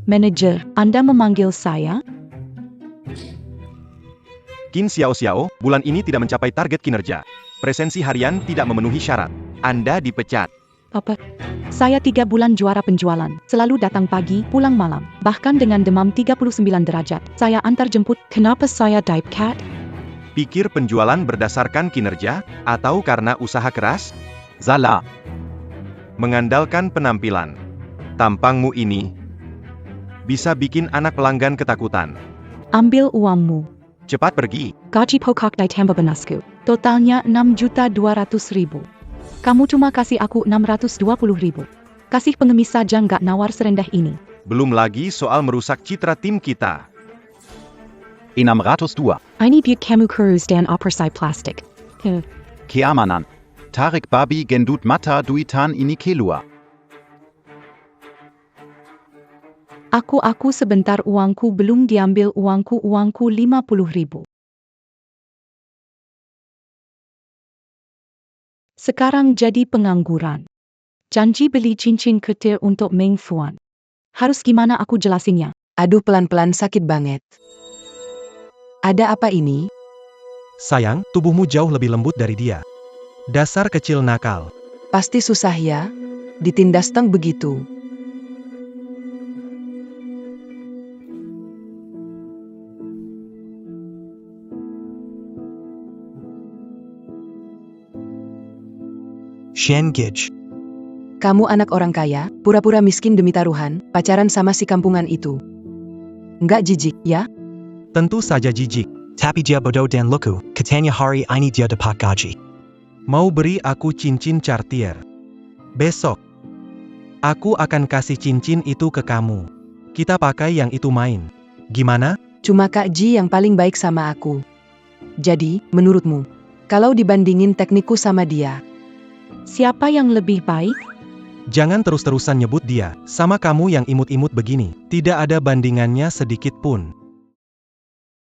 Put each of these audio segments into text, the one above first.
Manajer, Anda memanggil saya? Qin Xiao Xiao, bulan ini tidak mencapai target kinerja. Presensi harian tidak memenuhi syarat. Anda dipecat. Apa? Saya 3 bulan juara penjualan, selalu datang pagi, pulang malam, bahkan dengan demam 39 derajat. Saya antar jemput, kenapa saya typecat? Pikir penjualan berdasarkan kinerja, atau karena usaha keras? Salah. Mengandalkan penampilan. Tampangmu ini bisa bikin anak pelanggan ketakutan. Ambil uangmu. Cepat pergi. Gaji pokok ditambah bonusku. Totalnya 6.200.000. Kamu cuma kasih aku 620.000. Kasih pengemis saja nggak nawar serendah ini. Belum lagi soal merusak citra tim kita. 602. Ini biut kamu kurus dan operasi plastik. Keamanan. Tarik babi gendut mata duitan ini keluar. Aku sebentar, uangku belum diambil, uangku 50.000. Sekarang jadi pengangguran. Janji beli cincin kecil untuk Meng Fuan. Harus gimana aku jelasinnya? Aduh, pelan-pelan sakit banget. Ada apa ini? Sayang, tubuhmu jauh lebih lembut dari dia. Dasar kecil nakal. Pasti susah ya? Ditindas teng begitu. Shen Gij. Kamu anak orang kaya, pura-pura miskin demi taruhan, pacaran sama si kampungan itu. Nggak jijik, ya? Tentu saja jijik. Tapi dia bodoh dan lucu, katanya hari ini dia dapat gaji. Mau beri aku cincin Cartier. Besok. Aku akan kasih cincin itu ke kamu. Kita pakai yang itu main. Gimana? Cuma Kak Ji yang paling baik sama aku. Jadi, menurutmu, kalau dibandingin teknikku sama dia, Siapa yang lebih baik? Jangan terus-terusan nyebut dia, sama kamu yang imut-imut begini. Tidak ada bandingannya sedikit pun.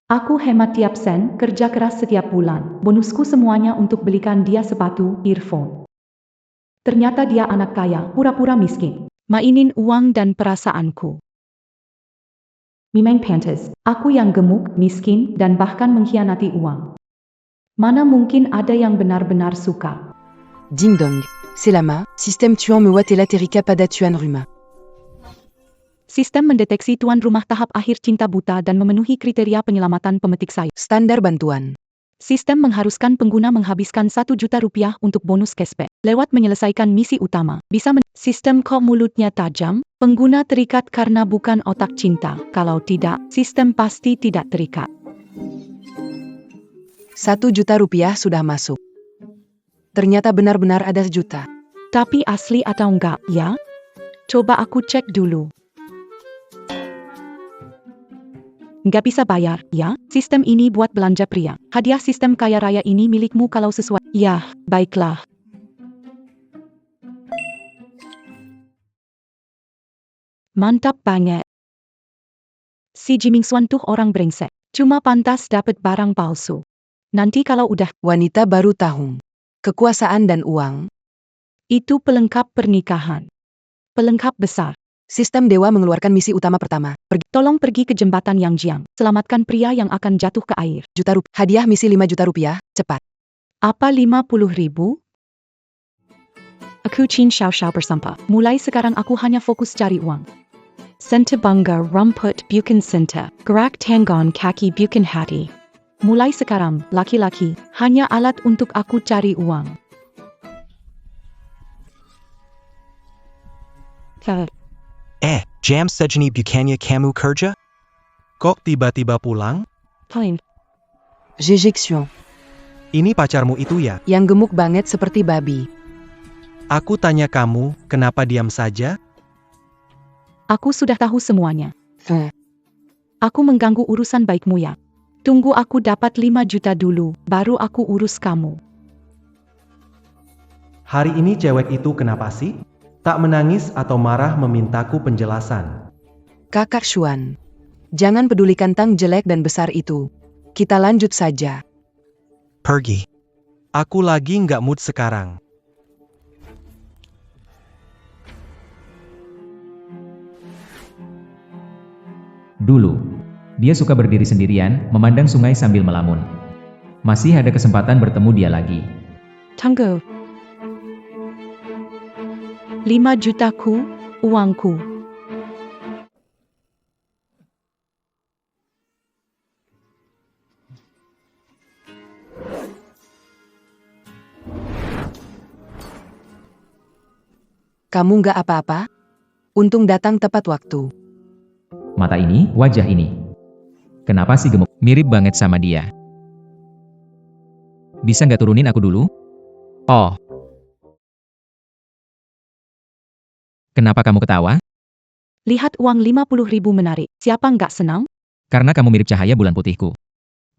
Aku hemat tiap sen, kerja keras setiap bulan. Bonusku semuanya untuk belikan dia sepatu, earphone. Ternyata dia anak kaya, pura-pura miskin. Mainin uang dan perasaanku. Mimeng pantas, aku yang gemuk, miskin, dan bahkan mengkhianati uang. Mana mungkin ada yang benar-benar suka? Ding dong, c'est lama, système tuant me watela terika pada tuan rumah. Sistem mendeteksi tuan rumah tahap akhir cinta buta dan memenuhi kriteria penyelamatan pemetik sayur. Standar bantuan. Sistem mengharuskan pengguna menghabiskan 1 juta rupiah untuk bonus cashback. Lewat menyelesaikan misi utama, sistem kok mulutnya tajam? Pengguna terikat karena bukan otak cinta. Kalau tidak, sistem pasti tidak terikat. 1 juta rupiah sudah masuk. Ternyata benar-benar ada 1 juta. Tapi asli atau enggak, ya? Coba aku cek dulu. Nggak bisa bayar, ya? Sistem ini buat belanja pria. Hadiah sistem kaya raya ini milikmu kalau sesuai. Ya, baiklah. Mantap banget. Si Jiming Xuan tuh orang brengsek. Cuma pantas dapat barang palsu. Nanti kalau udah Wanita baru tahu. Kekuasaan dan uang. itu pelengkap pernikahan. Pelengkap besar. Sistem dewa mengeluarkan misi utama pertama. Tolong pergi ke jembatan Yangjiang. Selamatkan pria yang akan jatuh ke air. Juta rupiah. Hadiah misi 5 juta rupiah. Cepat. Apa 50.000? Aku Chin Xiao Xiao bersampah. Mulai sekarang aku hanya fokus cari uang. Senta bangga rumput bukan senta. Gerak tangan kaki bukan hati. Mulai sekarang, laki-laki, hanya alat untuk aku cari uang. Jam sejeni bukannya kamu kerja? Kok tiba-tiba pulang? Fine. Jejection. Ini pacarmu itu ya? Yang gemuk banget seperti babi. Aku tanya kamu, kenapa diam saja? Aku sudah tahu semuanya. Aku mengganggu urusan baikmu ya. Tunggu aku dapat 5 juta dulu, baru aku urus kamu. Hari ini cewek itu kenapa sih? Tak menangis atau marah memintaku penjelasan. Kakak Xuan. Jangan pedulikan tang jelek dan besar itu. Kita lanjut saja. Pergi. Aku lagi nggak mood sekarang. Dulu, dia suka berdiri sendirian, memandang sungai sambil melamun. Masih ada kesempatan bertemu dia lagi. Tunggu. 5 jutaku, uangku. Kamu nggak apa-apa? Untung datang tepat waktu. Mata ini, wajah ini. Kenapa sih gemuk? Mirip banget sama dia. Bisa nggak turunin aku dulu? Oh. Kenapa kamu ketawa? Lihat uang 50.000 menarik. Siapa nggak senang? Karena kamu mirip cahaya bulan putihku.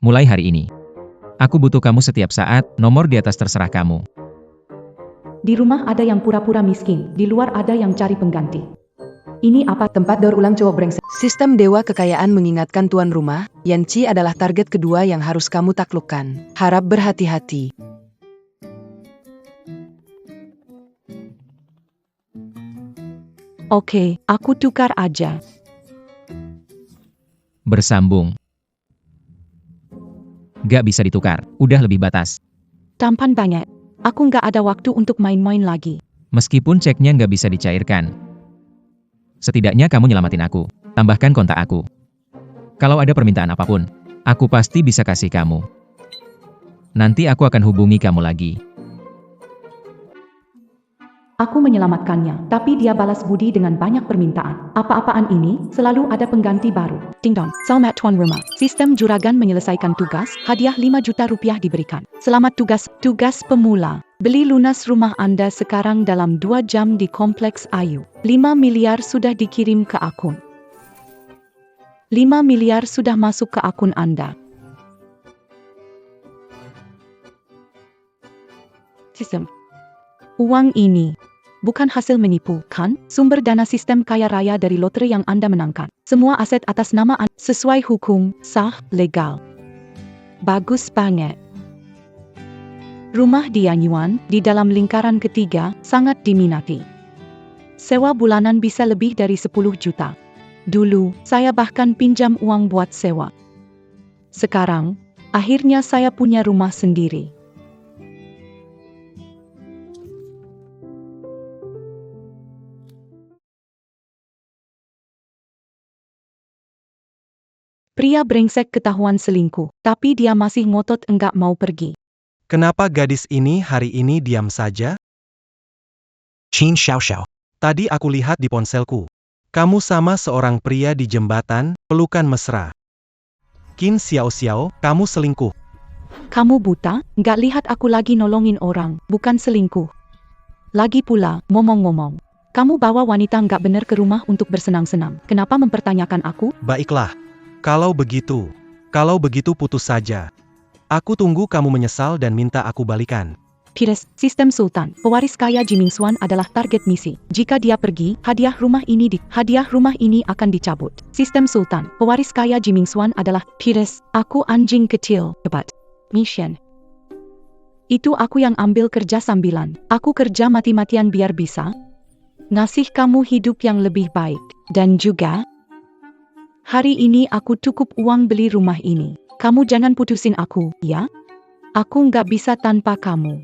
Mulai hari ini. Aku butuh kamu setiap saat, nomor di atas terserah kamu. Di rumah ada yang pura-pura miskin, di luar ada yang cari pengganti. Ini apa tempat daur ulang cowok brengsek? Sistem dewa kekayaan mengingatkan tuan rumah, Yanci adalah target kedua yang harus kamu taklukkan. Harap berhati-hati. Oke, aku tukar aja. Bersambung. Gak bisa ditukar, udah lebih batas. Tampan banget. Aku nggak ada waktu untuk main-main lagi. Meskipun ceknya nggak bisa dicairkan. Setidaknya kamu nyelamatin aku. Tambahkan kontak aku. Kalau ada permintaan apapun, aku pasti bisa kasih kamu. Nanti aku akan hubungi kamu lagi. Aku menyelamatkannya, tapi dia balas budi dengan banyak permintaan. Apa-apaan ini, selalu ada pengganti baru. Ding dong, selamat tuan rumah. Sistem juragan menyelesaikan tugas, hadiah 5 juta rupiah diberikan. Selamat tugas, tugas pemula. Beli lunas rumah Anda sekarang dalam 2 jam di Kompleks Ayu. 5 miliar sudah dikirim ke akun. 5 miliar sudah masuk ke akun Anda. Sistem. Uang ini bukan hasil menipu, kan? Sumber dana sistem kaya raya dari lotre yang Anda menangkan. Semua aset atas nama Anda sesuai hukum, sah, legal. Bagus banget. Rumah di Anyuan, di dalam lingkaran ketiga, sangat diminati. Sewa bulanan bisa lebih dari 10 juta. Dulu, saya bahkan pinjam uang buat sewa. Sekarang, akhirnya saya punya rumah sendiri. Pria brengsek ketahuan selingkuh, tapi dia masih ngotot enggak mau pergi. Kenapa gadis ini hari ini diam saja? Qin Xiao Xiao. Tadi aku lihat di ponselku. Kamu sama seorang pria di jembatan, pelukan mesra. Qin Xiao Xiao, kamu selingkuh. Kamu buta? Nggak lihat aku lagi nolongin orang, bukan selingkuh. Lagi pula, ngomong-ngomong. Kamu bawa wanita nggak bener ke rumah untuk bersenang-senang. Kenapa mempertanyakan aku? Baiklah. Kalau begitu putus saja. Aku tunggu kamu menyesal dan minta aku balikan. Pires, sistem sultan, pewaris kaya Jiming Swan adalah target misi. Jika dia pergi, hadiah rumah ini akan dicabut. Sistem sultan, pewaris kaya Jiming Swan adalah Pires, aku anjing kecil, cepat. Mission. Itu aku yang ambil kerja sambilan. Aku kerja mati-matian biar bisa ngasih kamu hidup yang lebih baik. Dan juga, hari ini aku cukup uang beli rumah ini. Kamu jangan putusin aku, ya? Aku nggak bisa tanpa kamu.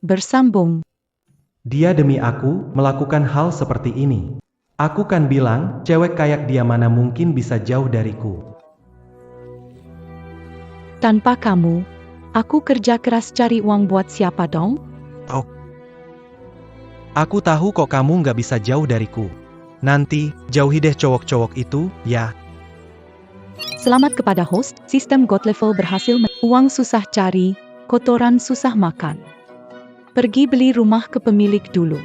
Bersambung. Dia demi aku, melakukan hal seperti ini. Aku kan bilang, cewek kayak dia mana mungkin bisa jauh dariku. Tanpa kamu, aku kerja keras cari uang buat siapa dong? Aku tahu kok kamu nggak bisa jauh dariku. Nanti, jauhi deh cowok-cowok itu, ya. Selamat kepada host, sistem God level berhasil uang susah cari, kotoran susah makan. Pergi beli rumah ke pemilik dulu.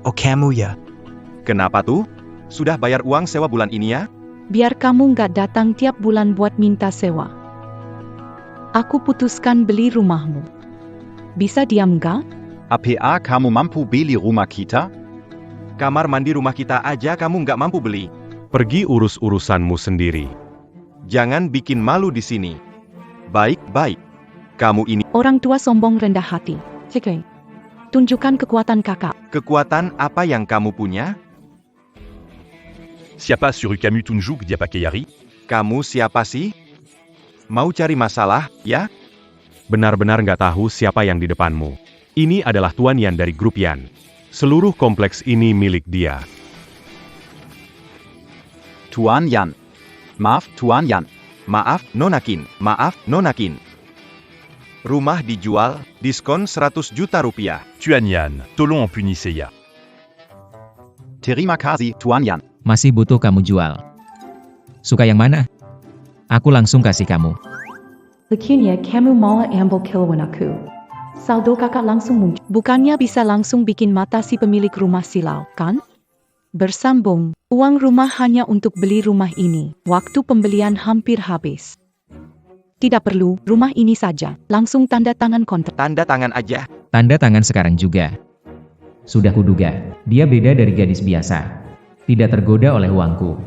Oh kamu ya. Kenapa tuh? Sudah bayar uang sewa bulan ini ya? Biar kamu nggak datang tiap bulan buat minta sewa. Aku putuskan beli rumahmu. Bisa diam nggak? APA kamu mampu beli rumah kita? Kamar mandi rumah kita aja kamu nggak mampu beli. Pergi urus urusanmu sendiri. Jangan bikin malu di sini. Baik-baik. Kamu ini Orang tua sombong rendah hati. Cekeng. Tunjukkan kekuatan kakak. Kekuatan apa yang kamu punya? Siapa sur Camus Tunjuk Diapakeyari? Kamu siapa sih? Mau cari masalah, ya? Benar-benar nggak tahu siapa yang di depanmu. Ini adalah Tuan Yan dari grup Yan. Seluruh kompleks ini milik dia. Tuan Yan. Maaf, Tuan Yan. Maaf, Nonakin. Maaf, Nonakin. Rumah dijual, diskon 100 juta rupiah. Tuan Yan, tolong punissez ya. Terima kasih, Tuan Yan. Masih butuh kamu jual. Suka yang mana? Aku langsung kasih kamu. Lakinya kamu malah ambil kilauan aku. Saldo kakak langsung muncul. Bukannya bisa langsung bikin mata si pemilik rumah silau, kan? Bersambung, uang rumah hanya untuk beli rumah ini. Waktu pembelian hampir habis. Tidak perlu, rumah ini saja. Langsung tanda tangan kontrak. Tanda tangan aja. Tanda tangan sekarang juga. Sudah kuduga, dia beda dari gadis biasa. Tidak tergoda oleh uangku.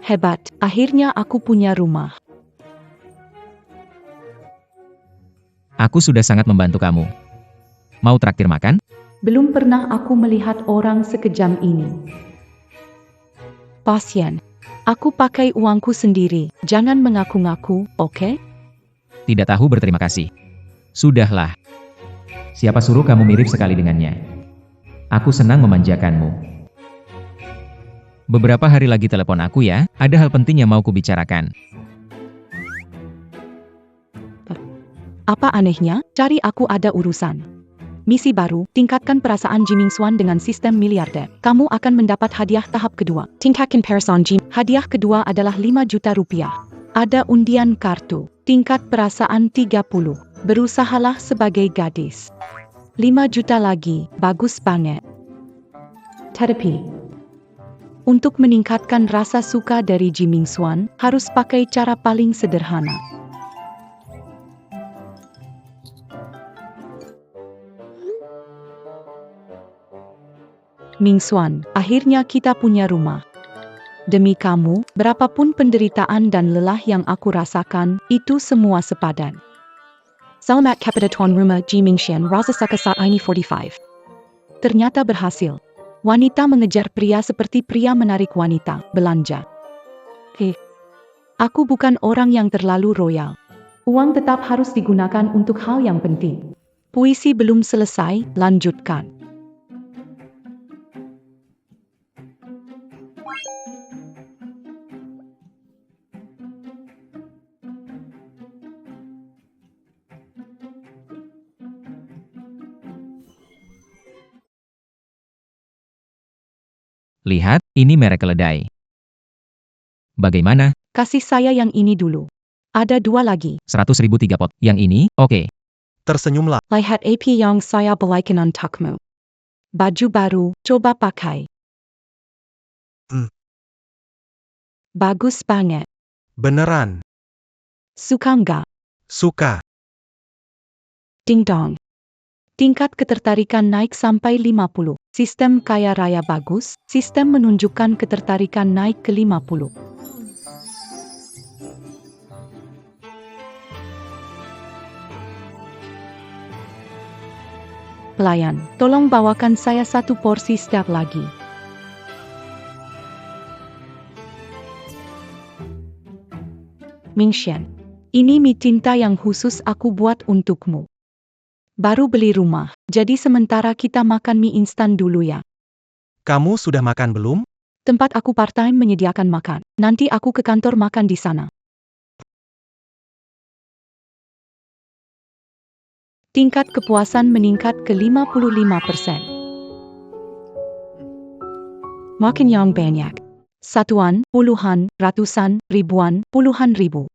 Hebat, akhirnya aku punya rumah. Aku sudah sangat membantu kamu. Mau traktir makan? Belum pernah aku melihat orang sekejam ini. Pasien, aku pakai uangku sendiri. Jangan mengaku-ngaku, oke? Tidak tahu berterima kasih. Sudahlah. Siapa suruh kamu mirip sekali dengannya? Aku senang memanjakanmu. Beberapa hari lagi telepon aku ya, ada hal penting yang mau kubicarakan. Apa anehnya? Cari aku ada urusan. Misi baru, tingkatkan perasaan Jiming Swan dengan sistem miliarder. Kamu akan mendapat hadiah tahap kedua. Tingkatkan perasaan Jim. Hadiah kedua adalah 5 juta rupiah. Ada undian kartu. Tingkat perasaan 30. Berusahalah sebagai gadis. 5 juta lagi, bagus banget. Terapi. Untuk meningkatkan rasa suka dari Jiming Swan, harus pakai cara paling sederhana. Ming Swan, akhirnya kita punya rumah. Demi kamu, berapapun penderitaan dan lelah yang aku rasakan, itu semua sepadan. Salamat kepada tuan rumah Jiming Shan Rasa Sakasa ini 45. Ternyata berhasil. Wanita mengejar pria seperti pria menarik wanita, belanja. Aku bukan orang yang terlalu royal. Uang tetap harus digunakan untuk hal yang penting. Puisi belum selesai, lanjutkan. Lihat, ini merek keledai. Bagaimana? Kasih saya yang ini dulu. Ada 2 lagi. 100.000 3 pot. Yang ini, oke. Tersenyumlah. Lihat AP yang saya belikan untukmu. Baju baru, coba pakai. Bagus banget. Beneran. Suka nggak? Suka. Ding dong. Tingkat ketertarikan naik sampai 50. Sistem kaya raya bagus, sistem menunjukkan ketertarikan naik ke 50. Pelayan, tolong bawakan saya 1 porsi steak lagi. Mingshan, ini mie tinta yang khusus aku buat untukmu. Baru beli rumah, jadi sementara kita makan mie instan dulu ya. Kamu sudah makan belum? Tempat aku part-time menyediakan makan. Nanti aku ke kantor makan di sana. Tingkat kepuasan meningkat ke 55%. Makin yang banyak. Satuan, puluhan, ratusan, ribuan, puluhan ribu.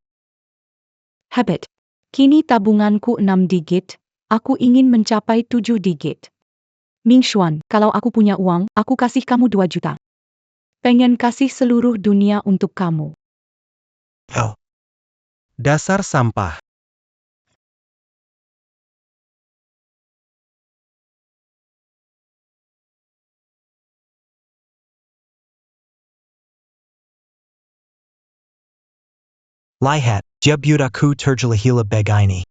Habit. Kini tabunganku 6 digit. Aku ingin mencapai 7 digit. Ming Xuan, kalau aku punya uang, aku kasih kamu 2 juta. Pengen kasih seluruh dunia untuk kamu. Oh. Dasar sampah. Lihat, dia budaku terjelahila begini.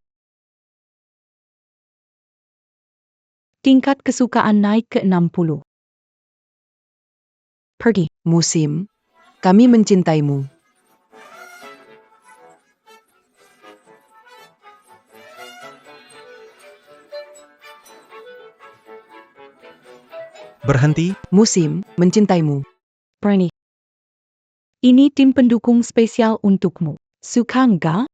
Tingkat kesukaan naik ke 60. Pergi. Musim. Kami mencintaimu. Berhenti, Musim, mencintaimu. Berani. Ini tim pendukung spesial untukmu. Suka nggak?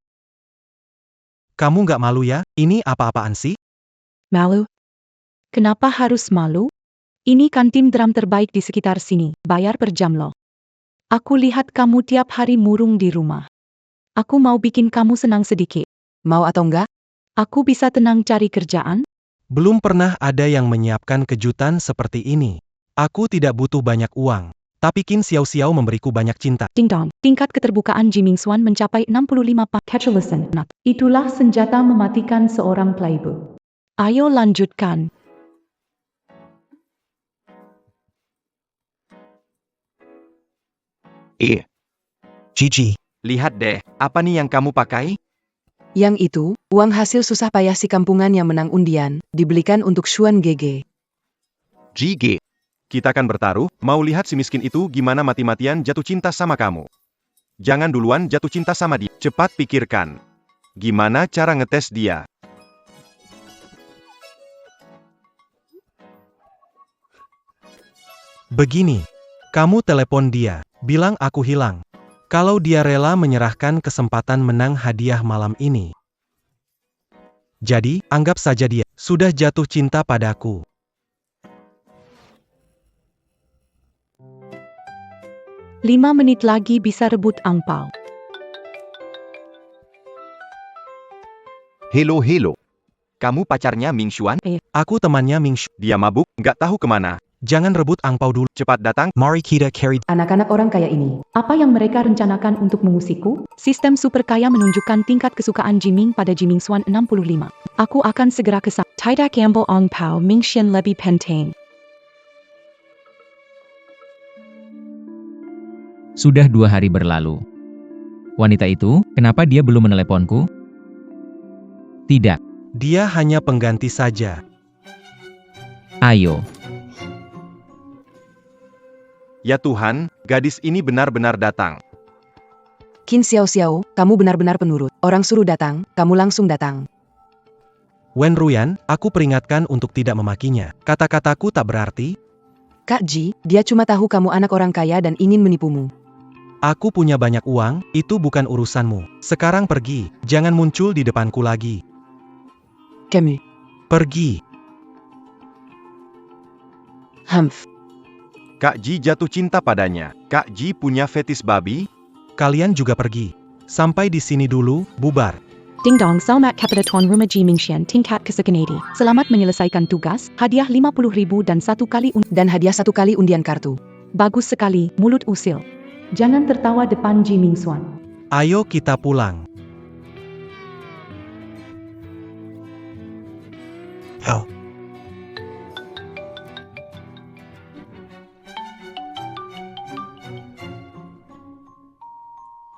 kamu nggak malu ya? Ini apa-apaan sih? Malu? Kenapa harus malu? Ini kan tim drum terbaik di sekitar sini, bayar per jam loh. Aku lihat kamu tiap hari murung di rumah. Aku mau bikin kamu senang sedikit. Mau atau enggak? Aku bisa tenang cari kerjaan? Belum pernah ada yang menyiapkan kejutan seperti ini. Aku tidak butuh banyak uang. Tapi Qin Xiao memberiku banyak cinta. Ding dong, tingkat keterbukaan Ji Mingxuan mencapai 65. Catch a listen. Nah, itulah senjata mematikan seorang playboy. Ayo lanjutkan. Gigi. Lihat deh, apa nih yang kamu pakai? Yang itu, uang hasil susah payah si kampungan yang menang undian, dibelikan untuk Xuan GG. GG. Kita kan bertaruh, mau lihat si miskin itu gimana mati-matian jatuh cinta sama kamu. Jangan duluan jatuh cinta sama dia, cepat pikirkan. Gimana cara ngetes dia? Begini, kamu telepon dia, bilang aku hilang. Kalau dia rela menyerahkan kesempatan menang hadiah malam ini. Jadi, anggap saja dia sudah jatuh cinta padaku. Lima menit lagi bisa rebut angpau. Hello hello. Kamu pacarnya Ming Xuan? Aku temannya Ming Shu. Dia mabuk, nggak tahu kemana. Jangan rebut angpau dulu. Cepat datang. Mari kita carry. Anak-anak orang kaya ini, apa yang mereka rencanakan untuk mengusikku? Sistem super kaya menunjukkan tingkat kesukaan Jiming pada Ji Mingxuan 65. Aku akan segera ke sana. Tidak ambil angpau Ming Xian lebih penting. Sudah 2 hari berlalu. Wanita itu, kenapa dia belum meneleponku? Tidak. Dia hanya pengganti saja. Ayo. Ya Tuhan, gadis ini benar-benar datang. Qin Xiao, kamu benar-benar penurut. Orang suruh datang, kamu langsung datang. Wen Ruyan, aku peringatkan untuk tidak memakinya. Kata-kataku tak berarti. Kak Ji, dia cuma tahu kamu anak orang kaya dan ingin menipumu. Aku punya banyak uang, itu bukan urusanmu. Sekarang pergi, jangan muncul di depanku lagi. Kamu. Pergi. Humph. Kak Ji jatuh cinta padanya. Kak Ji punya fetis babi? Kalian juga pergi. Sampai di sini dulu, bubar. Ding dong, selamat kepada Tuan Rumah Ji Mingxian tingkat kesekian. Selamat menyelesaikan tugas, hadiah 50.000 dan hadiah 1 kali undian kartu. Bagus sekali, mulut usil. Jangan tertawa depan Ji Mingxuan. Ayo kita pulang. Oh.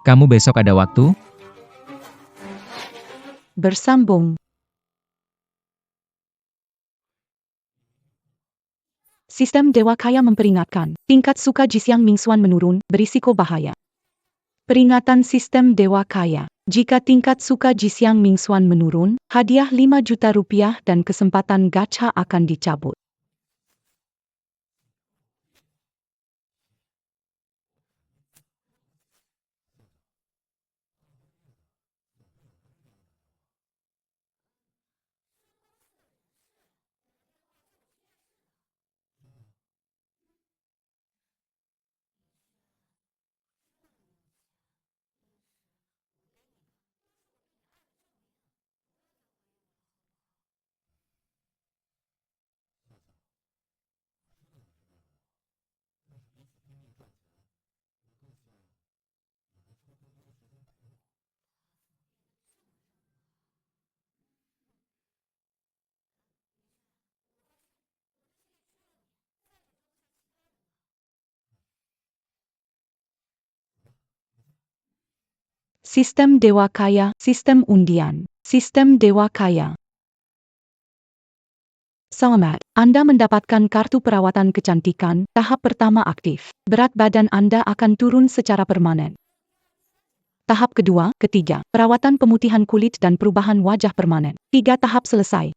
Kamu besok ada waktu? Bersambung. Sistem Dewa Kaya memperingatkan, tingkat suka Jisiang Mingxuan menurun, berisiko bahaya. Peringatan Sistem Dewa Kaya. Jika tingkat suka Jisiang Mingxuan menurun, hadiah 5 juta rupiah dan kesempatan gacha akan dicabut. Sistem Dewa Kaya, Sistem Undian, Sistem Dewa Kaya. Selamat, Anda mendapatkan kartu perawatan kecantikan, tahap pertama aktif. Berat badan Anda akan turun secara permanen. Tahap kedua, ketiga, perawatan pemutihan kulit dan perubahan wajah permanen. 3 tahap selesai.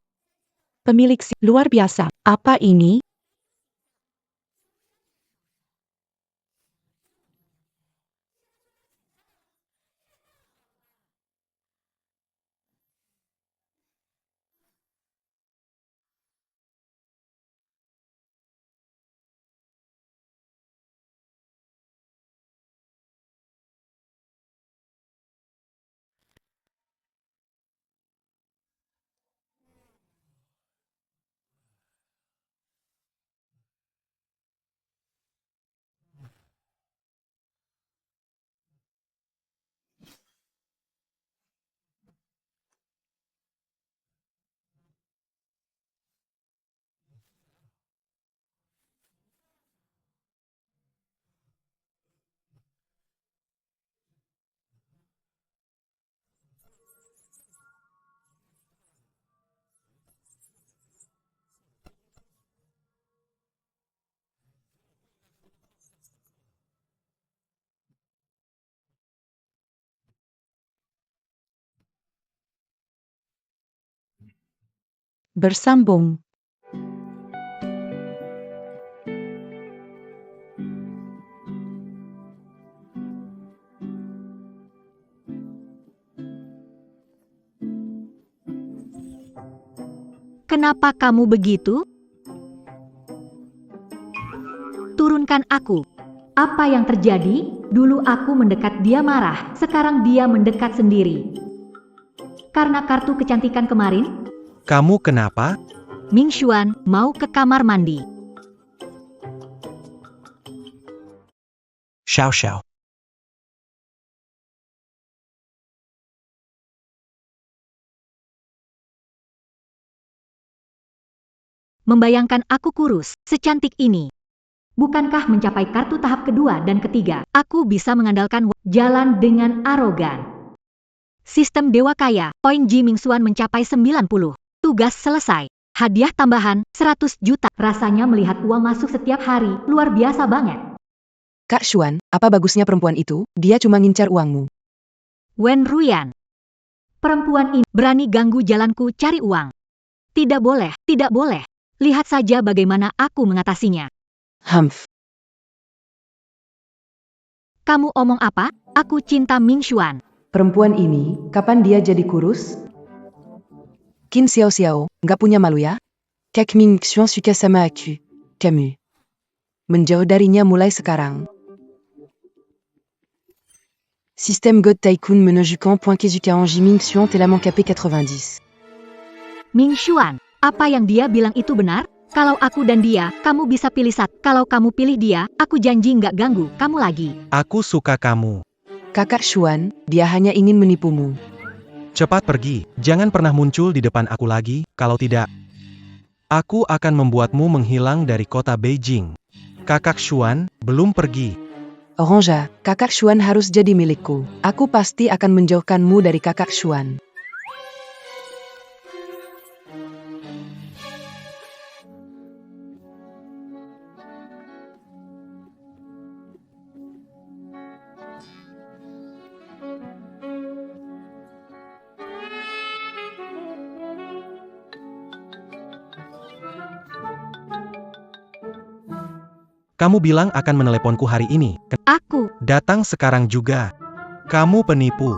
Pemilik luar biasa. Apa ini? Bersambung. Kenapa kamu begitu? Turunkan aku. Apa yang terjadi? Dulu aku mendekat dia marah, sekarang dia mendekat sendiri. Karena kartu kecantikan kemarin, Kamu kenapa? Ming Xuan mau ke kamar mandi. Xiao Xiao. Membayangkan aku kurus, secantik ini. Bukankah mencapai kartu tahap kedua dan ketiga, aku bisa mengandalkan jalan dengan arogan. Sistem Dewa Kaya, poin Ji Ming Xuan mencapai 90. Tugas selesai. Hadiah tambahan, 100 juta. Rasanya melihat uang masuk setiap hari, luar biasa banget. Kak Xuan, apa bagusnya perempuan itu? Dia cuma ngincar uangmu. Wen Ruyan. Perempuan ini berani ganggu jalanku cari uang. Tidak boleh, tidak boleh. Lihat saja bagaimana aku mengatasinya. Humph. Kamu omong apa? Aku cinta Ming Xuan. Perempuan ini, kapan dia jadi kurus? Qin Xiao Xiao, nggak punya malu ya? Kek Ming Xuan suka sama aku. Kamu. Menjauh darinya mulai sekarang. Système God Tycoon Menojukan Point Kezuka Anji Ming Xuan Telamon KP 90. Ming Xuan, apa yang dia bilang itu benar? Kalau aku dan dia, kamu bisa pilih satu. Kalau kamu pilih dia, aku janji nggak ganggu kamu lagi. Aku suka kamu. Kakak Xuan, dia hanya ingin menipumu. Cepat pergi, jangan pernah muncul di depan aku lagi, kalau tidak, aku akan membuatmu menghilang dari kota Beijing. Kakak Xuan, belum pergi. Orangea, kakak Xuan harus jadi milikku. Aku pasti akan menjauhkanmu dari kakak Xuan. Kamu bilang akan meneleponku hari ini. Aku, Datang sekarang juga. Kamu penipu.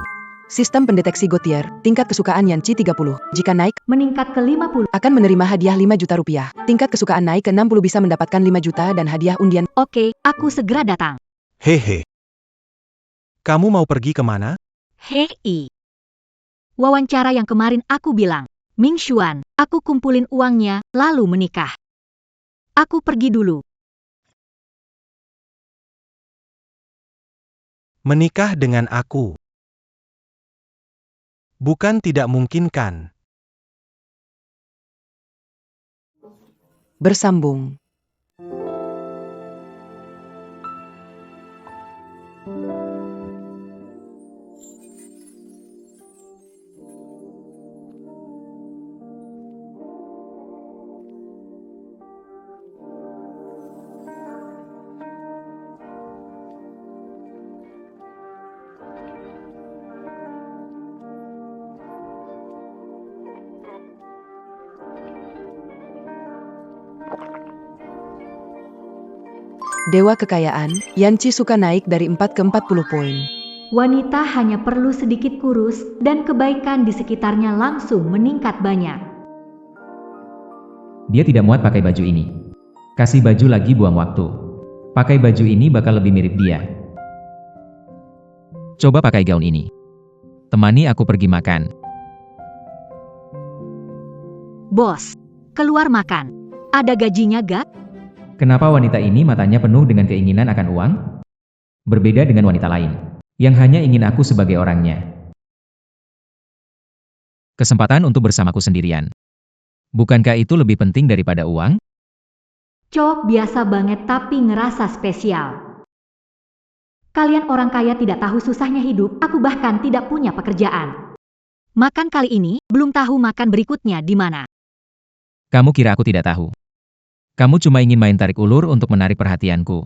Sistem pendeteksi Gautier, tingkat kesukaan Yanci 30. Jika naik, meningkat ke 50. akan menerima hadiah 5 juta rupiah. Tingkat kesukaan naik ke 60 bisa mendapatkan 5 juta dan hadiah undian. Oke, aku segera datang. Hehe. Kamu mau pergi kemana? Hei. Wawancara yang kemarin aku bilang, Ming Xuan, aku kumpulin uangnya, lalu menikah. Aku pergi dulu. Menikah dengan aku. Bukan tidak mungkin kan? Bersambung. Dewa kekayaan, Yanci suka naik dari 4 ke 40 poin. Wanita hanya perlu sedikit kurus, dan kebaikan di sekitarnya langsung meningkat banyak. Dia tidak muat pakai baju ini. Kasih baju lagi, buang waktu. Pakai baju ini bakal lebih mirip dia. Coba pakai gaun ini. Temani aku pergi makan. Bos, keluar makan. Ada gajinya gak? Kenapa wanita ini matanya penuh dengan keinginan akan uang? Berbeda dengan wanita lain, yang hanya ingin aku sebagai orangnya. Kesempatan untuk bersamaku sendirian. Bukankah itu lebih penting daripada uang? Cowok biasa banget tapi ngerasa spesial. Kalian orang kaya tidak tahu susahnya hidup, aku bahkan tidak punya pekerjaan. Makan kali ini, belum tahu makan berikutnya di mana. Kamu kira aku tidak tahu? Kamu cuma ingin main tarik ulur untuk menarik perhatianku.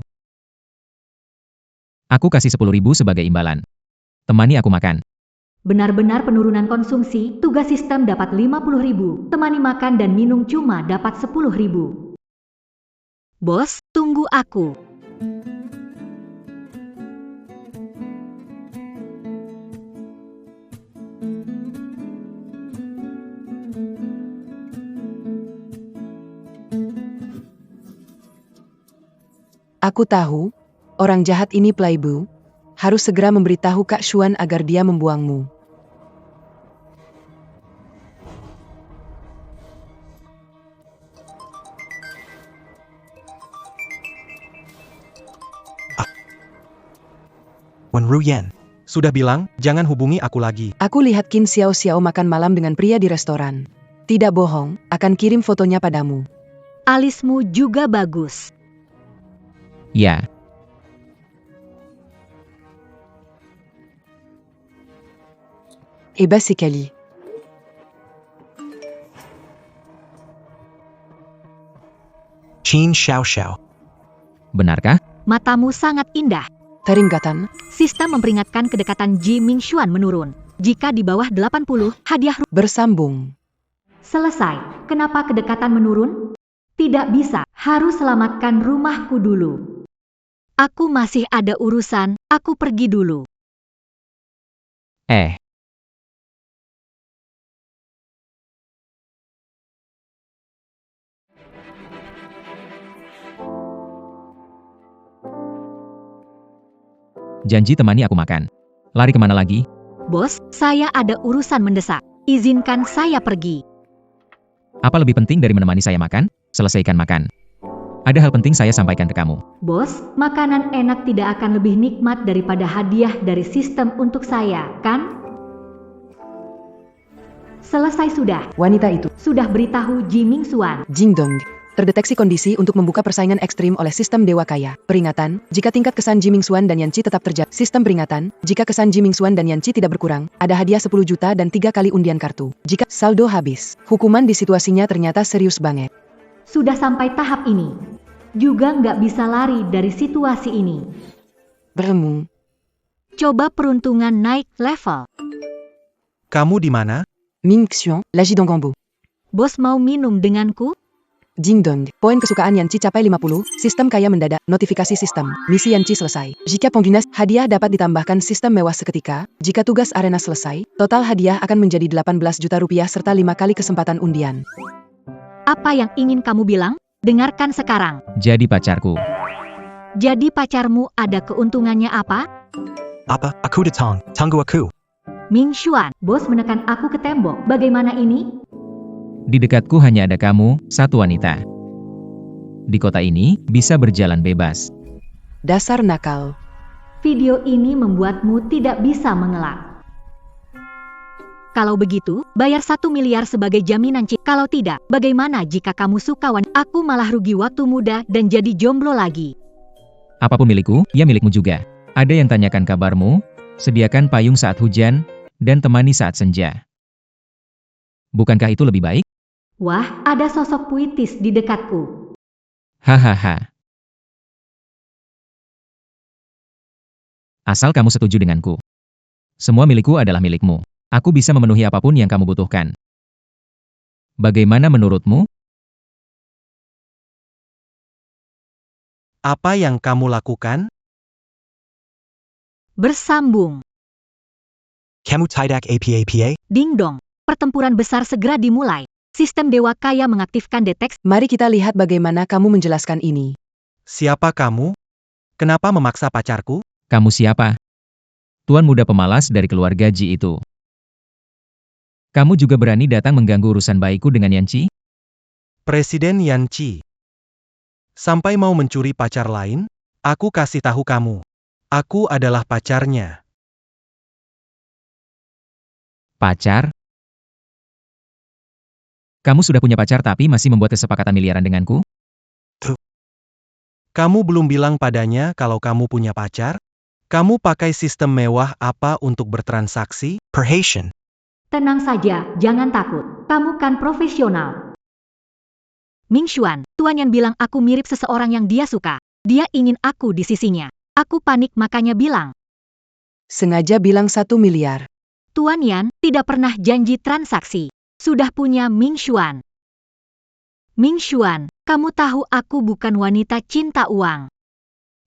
Aku kasih 10.000 sebagai imbalan. Temani aku makan. Benar-benar penurunan konsumsi, tugas sistem dapat 50.000, temani makan dan minum cuma dapat 10.000. Bos, tunggu aku. Aku tahu, orang jahat ini playboy, harus segera memberitahu Kak Xuan agar dia membuangmu. Wen Ruyen. Sudah bilang, jangan hubungi aku lagi. Aku lihat Qin Xiao Xiao makan malam dengan pria di restoran. Tidak bohong, akan kirim fotonya padamu. Alismu juga bagus. Ya. Hebat sekali. Qin Xiao Xiao. Benarkah? Matamu sangat indah. Teringatan, Sistem memperingatkan kedekatan Ji Mingxuan menurun. Jika di bawah 80, hadiah bersambung. selesai. Kenapa kedekatan menurun? Tidak bisa, harus selamatkan rumahku dulu. Aku masih ada urusan, aku pergi dulu. Janji temani aku makan. Lari kemana lagi? Bos, saya ada urusan mendesak. Izinkan saya pergi. Apa lebih penting dari menemani saya makan? Selesaikan makan. Ada hal penting saya sampaikan ke kamu. Bos, makanan enak tidak akan lebih nikmat daripada hadiah dari sistem untuk saya, kan? Selesai sudah. Wanita itu, Sudah beritahu Ji Mingxuan. Jingdong. Terdeteksi kondisi untuk membuka persaingan ekstrim oleh sistem Dewa Kaya. Peringatan, jika tingkat kesan Ji Mingxuan dan Yanci tetap terjaga. Sistem peringatan, jika kesan Ji Mingxuan dan Yanci tidak berkurang, ada hadiah 10 juta dan 3 kali undian kartu. Jika saldo habis, hukuman di situasinya ternyata serius banget. Sudah sampai tahap ini. Juga nggak bisa lari dari situasi ini. Beremu. Coba peruntungan naik level. Kamu di mana? Mingxion, Lajidong Gombo. Bos mau minum denganku? Jingdong, poin kesukaan Yanci capai 50, sistem kaya mendadak, notifikasi sistem, misi Yanci selesai. Jika pengginas, hadiah dapat ditambahkan sistem mewah seketika, jika tugas arena selesai, total hadiah akan menjadi 18 juta rupiah serta 5 kali kesempatan undian. Apa yang ingin kamu bilang? Dengarkan sekarang. Jadi pacarku. Jadi pacarmu ada keuntungannya apa? Apa, aku datang, tunggu aku. Mingxuan, bos menekan aku ke tembok. Bagaimana ini? Di dekatku hanya ada kamu, satu wanita. Di kota ini, bisa berjalan bebas. Dasar nakal. Video ini membuatmu tidak bisa mengelak. Kalau begitu, bayar 1 miliar sebagai jaminan Ci. Kalau tidak, bagaimana jika kamu suka wanita? Aku malah rugi waktu muda dan jadi jomblo lagi. Apapun milikku, ya milikmu juga. Ada yang tanyakan kabarmu, sediakan payung saat hujan, dan temani saat senja. Bukankah itu lebih baik? Wah, ada sosok puitis di dekatku. Hahaha. Asal kamu setuju denganku. Semua milikku adalah milikmu. Aku bisa memenuhi apapun yang kamu butuhkan. Bagaimana menurutmu? Apa yang kamu lakukan? Bersambung. Kamu tidak apa-apa? Ding dong. Pertempuran besar segera dimulai. Sistem Dewa Kaya mengaktifkan deteksi. Mari kita lihat bagaimana kamu menjelaskan ini. Siapa kamu? Kenapa memaksa pacarku? Kamu siapa? Tuan muda pemalas dari keluarga Ji itu. Kamu juga berani datang mengganggu urusan bayiku dengan Yanci? Presiden Yanci. Sampai mau mencuri pacar lain? Aku kasih tahu kamu. Aku adalah pacarnya. Pacar? Kamu sudah punya pacar tapi masih membuat kesepakatan miliaran denganku? Kamu belum bilang padanya kalau kamu punya pacar? Kamu pakai sistem mewah apa untuk bertransaksi? Perhatian. Tenang saja, jangan takut. Kamu kan profesional. Ming Xuan, Tuan Yan bilang aku mirip seseorang yang dia suka. Dia ingin aku di sisinya. Aku panik makanya bilang. Sengaja bilang 1 miliar. Tuan Yan tidak pernah janji transaksi. Sudah punya Ming Xuan. Ming Xuan, kamu tahu aku bukan wanita cinta uang.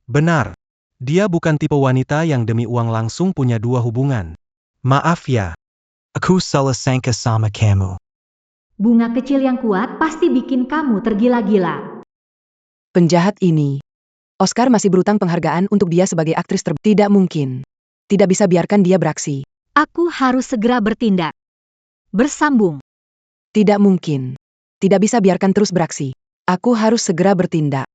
Benar. Dia bukan tipe wanita yang demi uang langsung punya 2 hubungan. Maaf ya. Aku salah sangka sama kamu. Bunga kecil yang kuat pasti bikin kamu tergila-gila. Penjahat ini. Oscar masih berutang penghargaan untuk dia sebagai aktris terbaik. Tidak mungkin. Tidak bisa biarkan dia beraksi. Aku harus segera bertindak. Bersambung. Tidak mungkin. Tidak bisa biarkan terus beraksi. Aku harus segera bertindak.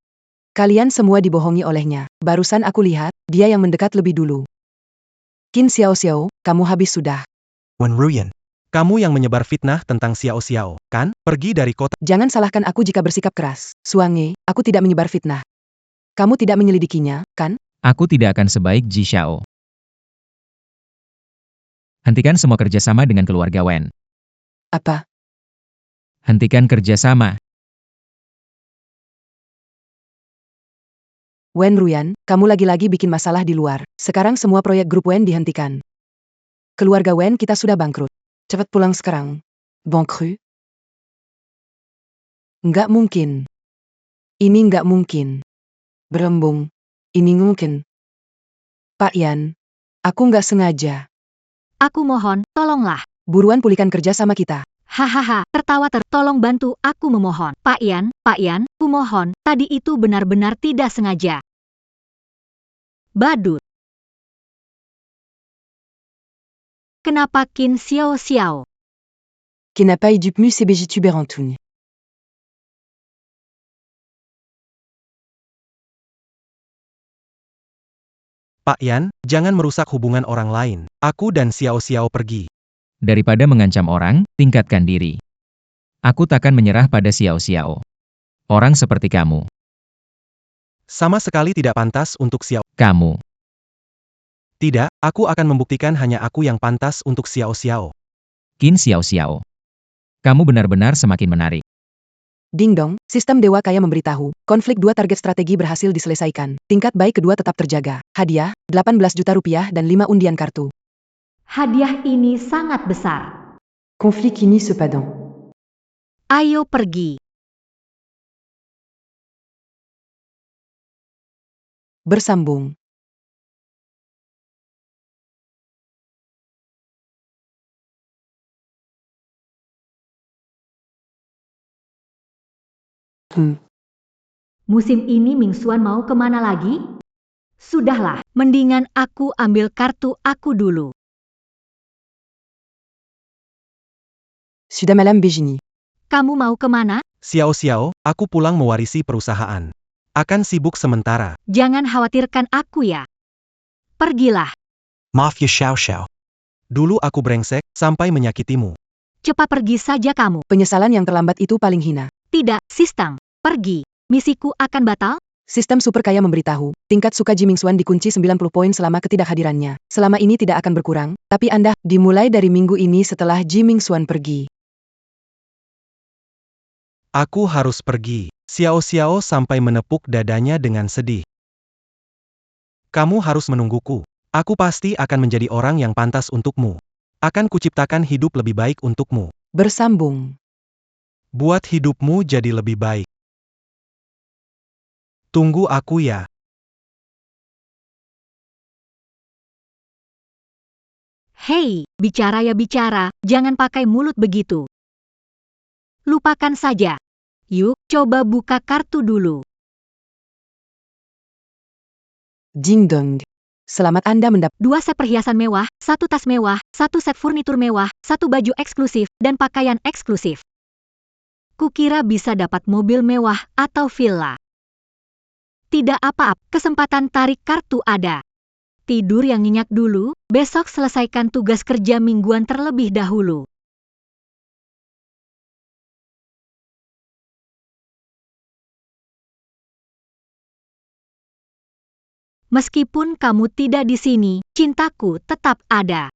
Kalian semua dibohongi olehnya. Barusan aku lihat, dia yang mendekat lebih dulu. Qin Xiao Xiao, kamu habis sudah. Wen Ruyan. Kamu yang menyebar fitnah tentang Xiao Xiao, kan? Pergi dari kota. Jangan salahkan aku jika bersikap keras. Suange, aku tidak menyebar fitnah. Kamu tidak menyelidikinya, kan? Aku tidak akan sebaik Ji Xiao. Hentikan semua kerjasama dengan keluarga Wen. Apa? Hentikan kerjasama. Wen Ruyan, kamu lagi-lagi bikin masalah di luar. Sekarang semua proyek grup Wen dihentikan. Keluarga Wen kita sudah bangkrut. Cepat pulang sekarang. Bangkrut? Nggak mungkin. Ini nggak mungkin. Berembung. Ini mungkin. Pak Yan, aku nggak sengaja. Aku mohon, tolonglah. Buruan pulihkan kerja sama kita. Hahaha, tolong bantu, aku memohon. Pak Yan, kumohon, tadi itu benar-benar tidak sengaja. Badut. Kenapa Qin Xiao Xiao? Qui n'a pas eu du plus CBJ Tuberantung. Pak Yan, jangan merusak hubungan orang lain. Aku dan Xiao Xiao pergi. Daripada mengancam orang, tingkatkan diri. Aku takkan menyerah pada Xiao Xiao. Orang seperti kamu. Sama sekali tidak pantas untuk Xiao. Kamu. Tidak, aku akan membuktikan hanya aku yang pantas untuk Xiao Xiao. Qin Xiao Xiao. Kamu benar-benar semakin menarik. Ding dong, sistem Dewa Kaya memberitahu, konflik 2 target strategi berhasil diselesaikan. Tingkat baik kedua tetap terjaga. Hadiah, 18 juta rupiah dan 5 undian kartu. Hadiah ini sangat besar. Konflik ini sepadan. Ayo pergi. Bersambung. Musim ini Ming Xuan mau kemana lagi? Sudahlah, mendingan aku ambil kartu aku dulu. Sudah malam Begini. Kamu mau kemana? Xiao Xiao, aku pulang mewarisi perusahaan. Akan sibuk sementara. Jangan khawatirkan aku ya. Pergilah. Mafia Xiao Xiao. Dulu aku brengsek, sampai menyakitimu. Cepat pergi saja kamu. Penyesalan yang terlambat itu paling hina. Tidak, Sistang. Pergi. Misiku akan batal? Sistem super kaya memberitahu, tingkat suka Ji Mingxuan dikunci 90 poin selama ketidakhadirannya. Selama ini tidak akan berkurang, tapi Anda, dimulai dari minggu ini setelah Ji Mingxuan pergi. Aku harus pergi. Xiao Xiao sampai menepuk dadanya dengan sedih. Kamu harus menungguku. Aku pasti akan menjadi orang yang pantas untukmu. Akan kuciptakan hidup lebih baik untukmu. Bersambung. Buat hidupmu jadi lebih baik. Tunggu aku ya. Hei, bicara ya bicara, jangan pakai mulut begitu. Lupakan saja. Yuk, coba buka kartu dulu. Ding dong. Selamat Anda mendapat 2 set perhiasan mewah, 1 tas mewah, 1 set furnitur mewah, 1 baju eksklusif, dan pakaian eksklusif. Kukira bisa dapat mobil mewah atau villa. Tidak apa-apa, kesempatan tarik kartu ada. Tidur yang nyenyak dulu, besok selesaikan tugas kerja mingguan terlebih dahulu. Meskipun kamu tidak di sini, cintaku tetap ada.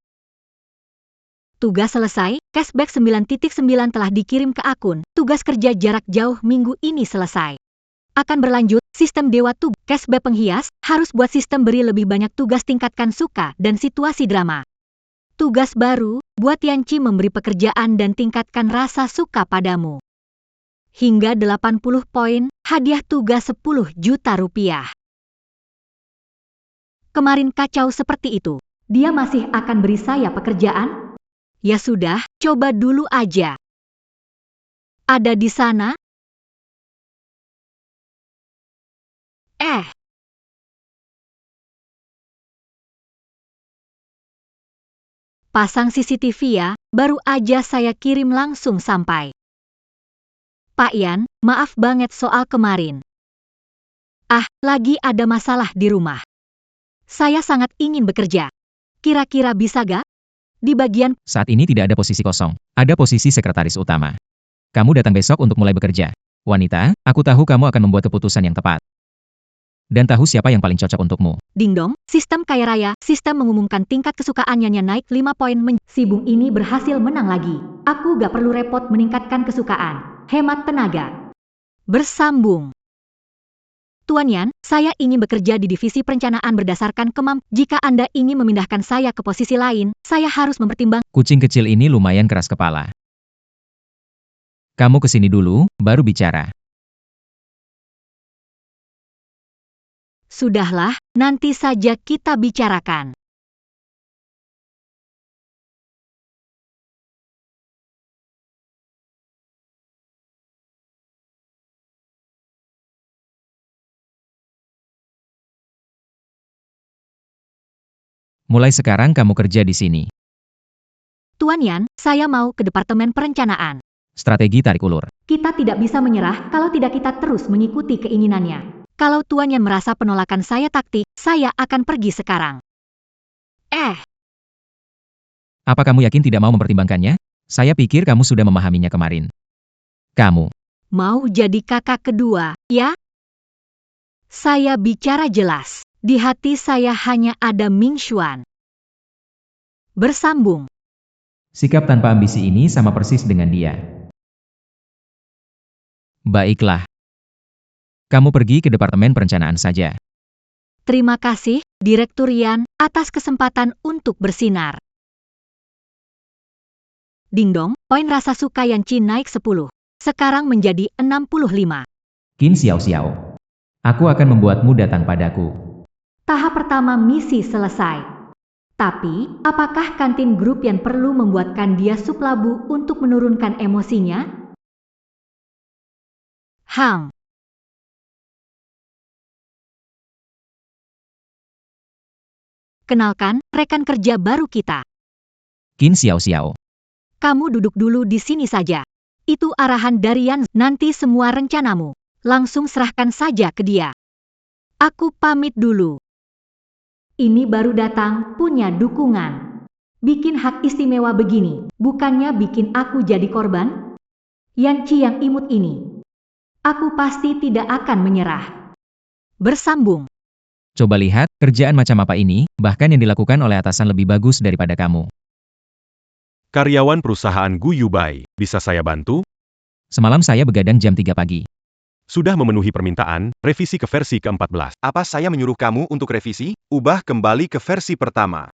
Tugas selesai, cashback 9.9 telah dikirim ke akun, tugas kerja jarak jauh minggu ini selesai. Akan berlanjut, sistem Dewa Tugas cashback penghias, harus buat sistem beri lebih banyak tugas tingkatkan suka dan situasi drama. Tugas baru, buat Yanci memberi pekerjaan dan tingkatkan rasa suka padamu. Hingga 80 poin, hadiah tugas 10 juta rupiah. Kemarin kacau seperti itu. Dia masih akan beri saya pekerjaan? Ya sudah, coba dulu aja. Ada di sana? Pasang CCTV ya, baru aja saya kirim langsung sampai. Pak Yan, maaf banget soal kemarin. Lagi ada masalah di rumah. Saya sangat ingin bekerja. Kira-kira bisa gak? Di bagian Saat ini tidak ada posisi kosong. Ada posisi sekretaris utama. Kamu datang besok untuk mulai bekerja. Wanita, aku tahu kamu akan membuat keputusan yang tepat. Dan tahu siapa yang paling cocok untukmu. Ding dong, sistem kaya raya, sistem mengumumkan tingkat kesukaannya naik 5 poin. Si Bung ini berhasil menang lagi. Aku gak perlu repot meningkatkan kesukaan. Hemat tenaga. Bersambung. Tuan Yan, saya ingin bekerja di divisi perencanaan berdasarkan kemampuan. Jika Anda ingin memindahkan saya ke posisi lain, saya harus mempertimbangkan. Kucing kecil ini lumayan keras kepala. Kamu kesini dulu, baru bicara. Sudahlah, nanti saja kita bicarakan. Mulai sekarang kamu kerja di sini. Tuan Yan, saya mau ke Departemen Perencanaan. Strategi tarik ulur. Kita tidak bisa menyerah kalau tidak kita terus mengikuti keinginannya. Kalau Tuan Yan merasa penolakan saya taktik, saya akan pergi sekarang. Apa kamu yakin tidak mau mempertimbangkannya? Saya pikir kamu sudah memahaminya kemarin. Kamu Mau jadi kakak kedua, ya? Saya bicara jelas. Di hati saya hanya ada Ming Xuan. Bersambung. sikap tanpa ambisi ini sama persis dengan dia. Baiklah. Kamu pergi ke Departemen Perencanaan saja. Terima kasih, Direktur Yan, atas kesempatan untuk bersinar. Ding dong, poin rasa suka Yanci naik 10. Sekarang menjadi 65. Qin Xiao Xiao. Aku akan membuatmu datang padaku. Tahap pertama misi selesai. Tapi, apakah kantin grup yang perlu membuatkan dia sup labu untuk menurunkan emosinya? Kenalkan, rekan kerja baru kita. Qin Xiao Xiao. Kamu duduk dulu di sini saja. Itu arahan dari Yan, nanti semua rencanamu. Langsung serahkan saja ke dia. Aku pamit dulu. Ini baru datang, punya dukungan. Bikin hak istimewa begini, bukannya bikin aku jadi korban? Yanci yang imut ini. Aku pasti tidak akan menyerah. Bersambung. Coba lihat, kerjaan macam apa ini, bahkan yang dilakukan oleh atasan lebih bagus daripada kamu. Karyawan perusahaan Gu Yubai, bisa saya bantu? Semalam saya begadang jam 3 pagi. Sudah memenuhi permintaan, revisi ke versi ke-14. Apa saya menyuruh kamu untuk revisi? Ubah kembali ke versi pertama.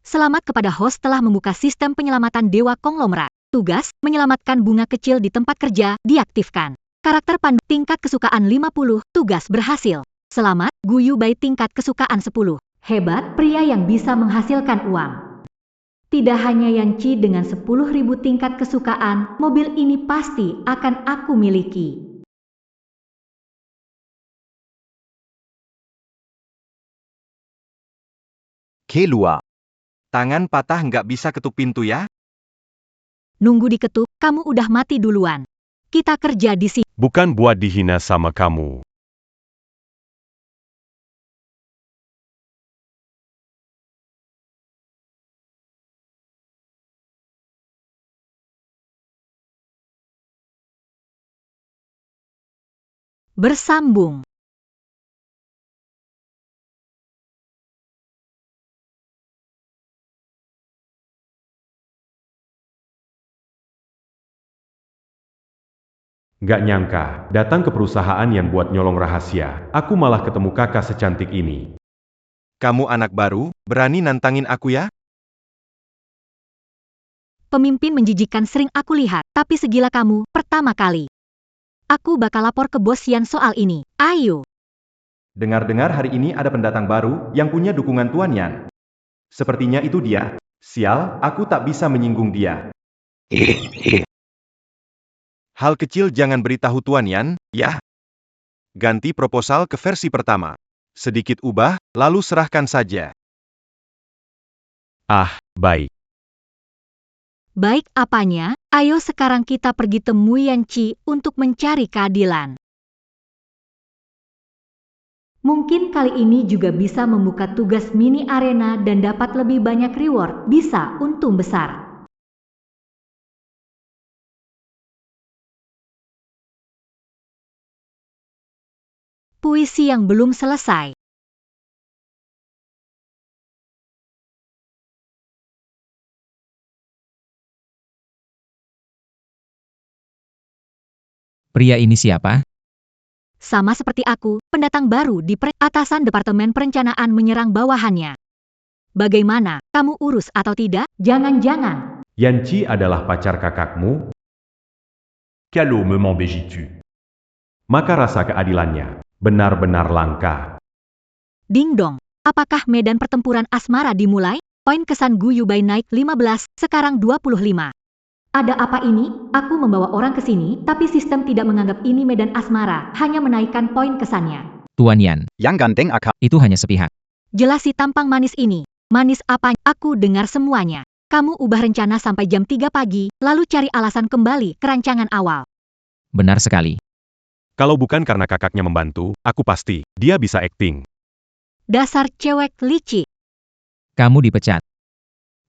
Selamat kepada host telah membuka sistem penyelamatan dewa konglomerat. Tugas, menyelamatkan bunga kecil di tempat kerja, diaktifkan. Karakter pandu tingkat kesukaan 50, tugas berhasil. Selamat, Guyu Bai tingkat kesukaan 10. Hebat pria yang bisa menghasilkan uang. Tidak hanya Yanci dengan 10.000 tingkat kesukaan, mobil ini pasti akan aku miliki. Kelua. Tangan patah nggak bisa ketuk pintu ya? Nunggu diketuk, kamu udah mati duluan. Kita kerja di sini. Bukan buat dihina sama kamu. Bersambung. Gak nyangka, datang ke perusahaan yang buat nyolong rahasia, aku malah ketemu kakak secantik ini. Kamu anak baru, berani nantangin aku ya? Pemimpin menjijikan sering aku lihat, tapi segila kamu, pertama kali. Aku bakal lapor ke bos Yan soal ini. Ayo. Dengar-dengar hari ini ada pendatang baru yang punya dukungan Tuan Yan. Sepertinya itu dia. Sial, aku tak bisa menyinggung dia. Hal kecil jangan beritahu Tuan Yan, ya. Ganti proposal ke versi pertama. Sedikit ubah, lalu serahkan saja. Ah, baik. Baik apanya, ayo sekarang kita pergi temui Yanci untuk mencari keadilan. Mungkin kali ini juga bisa membuka tugas mini arena dan dapat lebih banyak reward, bisa untung besar. Puisi yang belum selesai. Pria ini siapa? Sama seperti aku, pendatang baru di atasan Departemen Perencanaan menyerang bawahannya. Bagaimana, kamu urus atau tidak? Jangan-jangan. Yanci adalah pacar kakakmu? Kalau me m'embêtis-tu? Maka rasa keadilannya benar-benar langka. Ding dong, apakah medan pertempuran asmara dimulai? Poin kesan Guyu Bai naik 15, sekarang 25. Ada apa ini? Aku membawa orang ke sini, tapi sistem tidak menganggap ini medan asmara, hanya menaikkan poin kesannya. Tuan Yan, Yang ganteng akak. itu hanya sepihak. Jelas si tampang manis ini. Manis apa? Aku dengar semuanya. Kamu ubah rencana sampai jam 3 pagi, lalu cari alasan kembali ke rancangan awal. Benar sekali. Kalau bukan karena kakaknya membantu, aku pasti, dia bisa akting. Dasar cewek licik. Kamu dipecat.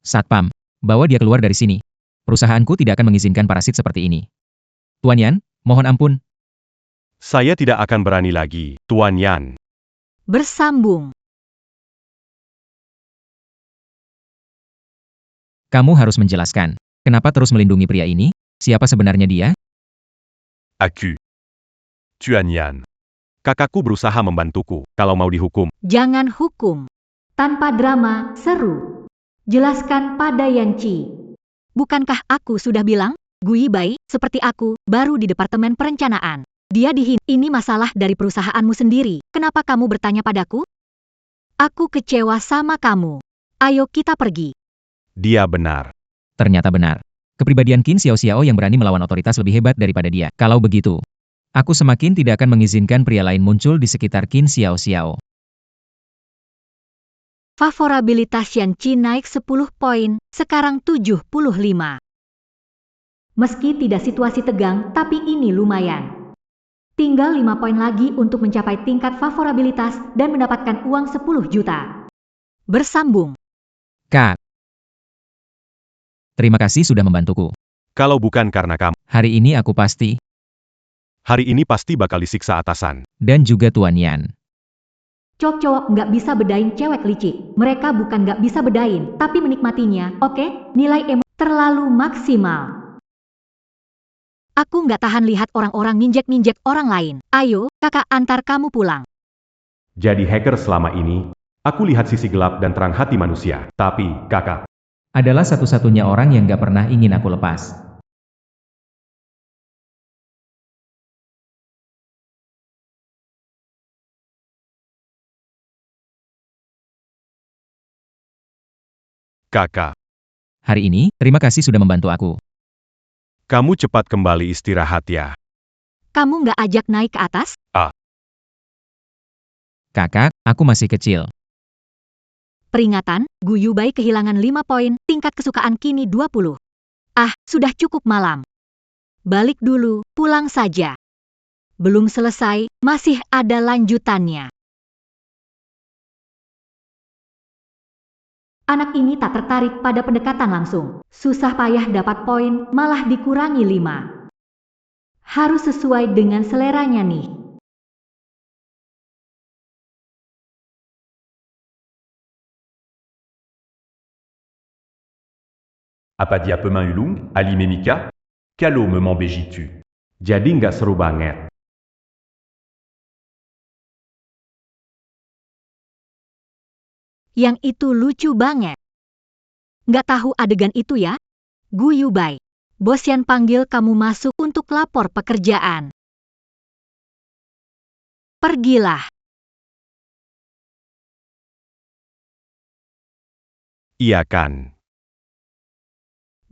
Satpam, bawa dia keluar dari sini. Perusahaanku tidak akan mengizinkan parasit seperti ini. Tuan Yan, mohon ampun. Saya tidak akan berani lagi, Tuan Yan. Bersambung. Kamu harus menjelaskan. Kenapa terus melindungi pria ini? Siapa sebenarnya dia? Aku. Tuan Yan. Kakakku berusaha membantuku, kalau mau dihukum. Jangan hukum. Tanpa drama, seru. Jelaskan pada Yanci. Bukankah aku sudah bilang? Guyi Bai, seperti aku, baru di Departemen Perencanaan. Dia dihina. Ini masalah dari perusahaanmu sendiri. Kenapa kamu bertanya padaku? Aku kecewa sama kamu. Ayo kita pergi. Dia benar. Ternyata benar. Kepribadian Qin Xiao Xiao yang berani melawan otoritas lebih hebat daripada dia. Kalau begitu, aku semakin tidak akan mengizinkan pria lain muncul di sekitar Qin Xiao Xiao. Favorabilitas Yanci naik 10 poin, sekarang 75. Meski tidak situasi tegang, tapi ini lumayan. Tinggal 5 poin lagi untuk mencapai tingkat favorabilitas dan mendapatkan uang 10 juta. Bersambung. Kak. Terima kasih sudah membantuku. Kalau bukan karena kamu, Hari ini aku pasti, hari ini pasti bakal disiksa atasan. dan juga Tuan Yan. Cowok-cowok nggak bisa bedain cewek licik. Mereka bukan nggak bisa bedain, tapi menikmatinya, oke? Nilai terlalu maksimal. Aku nggak tahan lihat orang-orang nginjek-nginjek orang lain. Ayo, kakak antar kamu pulang. Jadi hacker selama ini, aku lihat sisi gelap dan terang hati manusia. Tapi, kakak, Adalah satu-satunya orang yang gak pernah ingin aku lepas. Kakak. Hari ini, terima kasih sudah membantu aku. Kamu cepat kembali istirahat ya. Kamu nggak ajak naik ke atas? Kakak, aku masih kecil. Peringatan, Gu Yubai kehilangan 5 poin, tingkat kesukaan kini 20. Ah, sudah cukup malam. Balik dulu, pulang saja. Belum selesai, masih ada lanjutannya. Anak ini tak tertarik pada pendekatan langsung. Susah payah dapat poin, malah dikurangi 5. Harus sesuai dengan seleranya nih. Apadia Pemain Ulung, Ali Memika, Kalo me m'embégitu. Jadi nggak seru banget. Yang itu lucu banget. Nggak tahu adegan itu ya? Gu Yubai. Bos Yan panggil kamu masuk untuk lapor pekerjaan. Pergilah. Iya kan?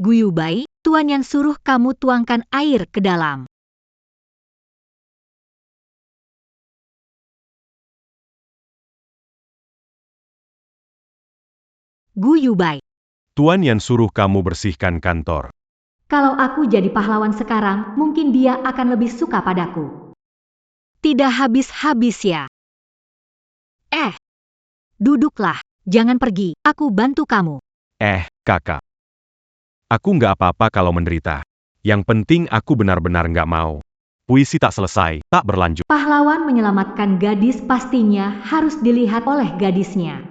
Gu Yubai, Tuan Yan suruh kamu tuangkan air ke dalam. Gu Yubai. Tuan yang suruh kamu bersihkan kantor. Kalau aku jadi pahlawan sekarang, mungkin dia akan lebih suka padaku. Tidak habis-habis ya. Duduklah, jangan pergi, aku bantu kamu. Kakak. Aku nggak apa-apa kalau menderita. Yang penting aku benar-benar nggak mau. Puisi tak selesai, tak berlanjut. Pahlawan menyelamatkan gadis pastinya harus dilihat oleh gadisnya.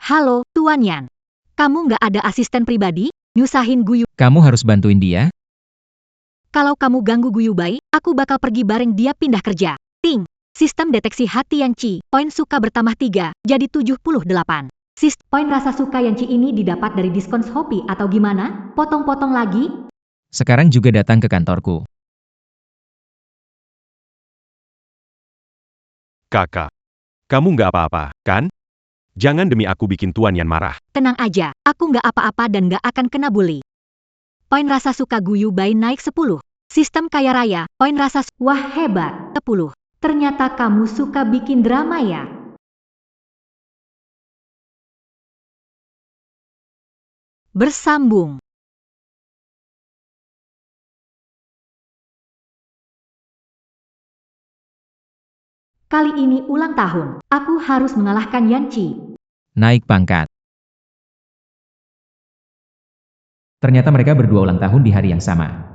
Halo, Tuan Yan. Kamu nggak ada asisten pribadi? Nyusahin Gu Yubai. Kamu harus bantuin dia. Kalau kamu ganggu Gu Yubai, aku bakal pergi bareng dia pindah kerja. Ting. Sistem deteksi hati Yanci, poin suka bertambah 3, jadi 78. Poin rasa suka Yanci ini didapat dari diskon Shopee atau gimana? Potong-potong lagi? Sekarang juga datang ke kantorku. Kakak. Kamu nggak apa-apa, kan? Jangan demi aku bikin Tuan Yan marah. Tenang aja, aku nggak apa-apa dan nggak akan kena bully. Poin rasa suka Gu Yubai naik 10. Sistem kaya raya, poin rasa wah hebat, 10. Ternyata kamu suka bikin drama ya? Bersambung. Kali ini ulang tahun, aku harus mengalahkan Yanci. Naik pangkat. Ternyata mereka berdua ulang tahun di hari yang sama.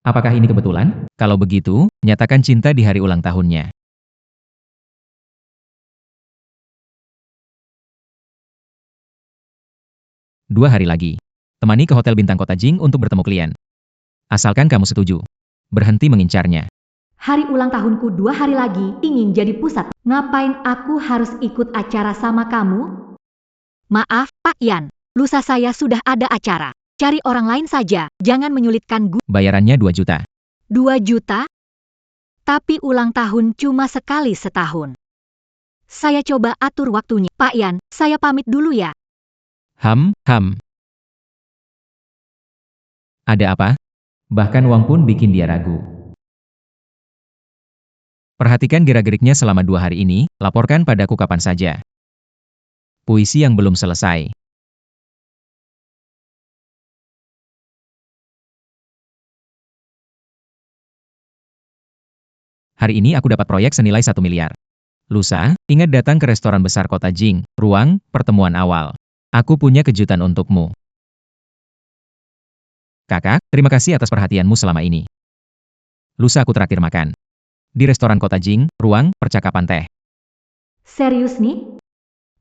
Apakah ini kebetulan? Kalau begitu, nyatakan cinta di hari ulang tahunnya. Dua hari lagi. Temani ke Hotel Bintang Kota Jing untuk bertemu klien. Asalkan kamu setuju. Berhenti mengincarnya. Hari ulang tahunku 2 hari lagi, ingin jadi pusat. Ngapain aku harus ikut acara sama kamu? Maaf, Pak Yan. Lusa saya sudah ada acara. Cari orang lain saja, jangan menyulitkan Gu. Bayarannya 2 juta. 2 juta? Tapi ulang tahun cuma sekali setahun. Saya coba atur waktunya. Pak Yan, saya pamit dulu ya. Ada apa? Bahkan uang pun bikin dia ragu. Perhatikan gerak-geriknya selama 2 hari ini, laporkan padaku kapan saja. Puisi yang belum selesai. Hari ini aku dapat proyek senilai 1 miliar. Lusa, ingat datang ke restoran besar kota Jing, ruang pertemuan awal. Aku punya kejutan untukmu. Kakak, terima kasih atas perhatianmu selama ini. Lusa aku traktir makan. Di restoran kota Jing, ruang percakapan teh. Serius nih?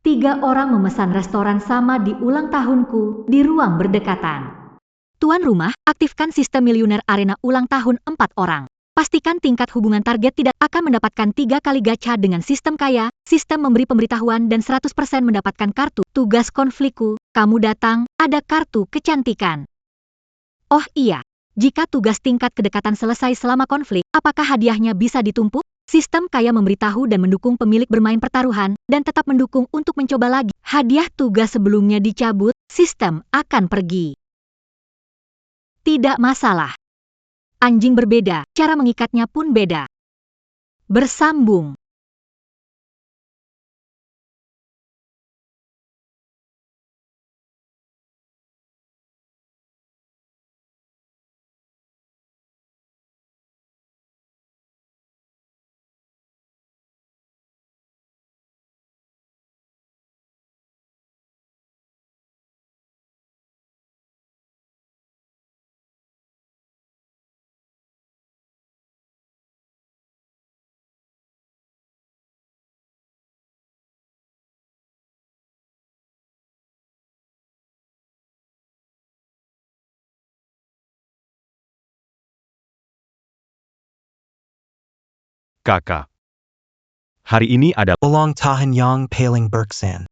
3 orang memesan restoran sama di ulang tahunku, di ruang berdekatan. Tuan rumah, aktifkan sistem miliuner arena ulang tahun 4 orang. Pastikan tingkat hubungan target tidak akan mendapatkan 3 kali gacha dengan sistem kaya, sistem memberi pemberitahuan dan 100% mendapatkan kartu. Tugas konflikku, kamu datang, ada kartu kecantikan. Oh iya, jika tugas tingkat kedekatan selesai selama konflik, apakah hadiahnya bisa ditumpuk? Sistem kaya memberitahu dan mendukung pemilik bermain pertaruhan dan tetap mendukung untuk mencoba lagi. Hadiah tugas sebelumnya dicabut, sistem akan pergi. Tidak masalah. Anjing berbeda, cara mengikatnya pun beda. Bersambung. Kakak. Hari ini adalah Belong Tahan Yang Paling Berksan.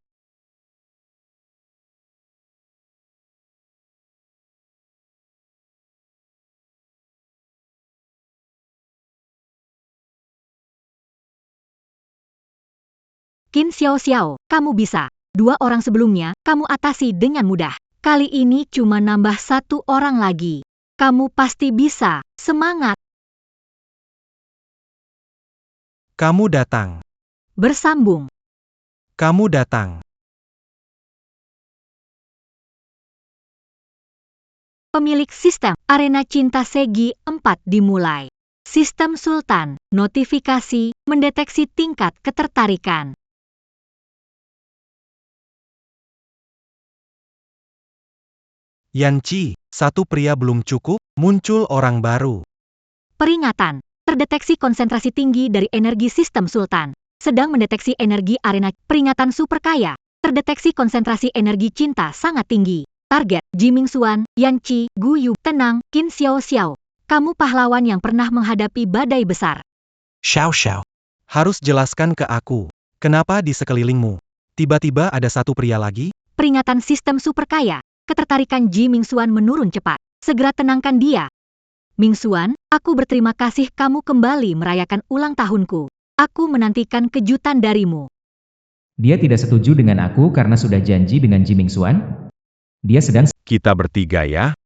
Qin Xiao Xiao, kamu bisa. 2 orang sebelumnya, kamu atasi dengan mudah. Kali ini cuma nambah 1 orang lagi. Kamu pasti bisa. Semangat. Kamu datang. Bersambung. Kamu datang. Pemilik sistem, arena cinta segi 4 dimulai. Sistem Sultan, notifikasi, mendeteksi tingkat ketertarikan. Yanci, satu pria belum cukup, muncul orang baru. Peringatan, terdeteksi konsentrasi tinggi dari energi sistem Sultan. Sedang mendeteksi energi arena, peringatan super kaya. Terdeteksi konsentrasi energi cinta sangat tinggi. Target, Jiming Xuan, Yanci, Gu Yu, tenang, Qin Xiao Xiao. Kamu pahlawan yang pernah menghadapi badai besar. Xiao Xiao. Harus jelaskan ke aku, kenapa di sekelilingmu tiba-tiba ada satu pria lagi? Peringatan sistem super kaya. Ketertarikan Ji Mingxuan menurun cepat. Segera tenangkan dia. Mingxuan, aku berterima kasih kamu kembali merayakan ulang tahunku. Aku menantikan kejutan darimu. Dia tidak setuju dengan aku karena sudah janji dengan Ji Mingxuan. Dia sedang kita bertiga ya.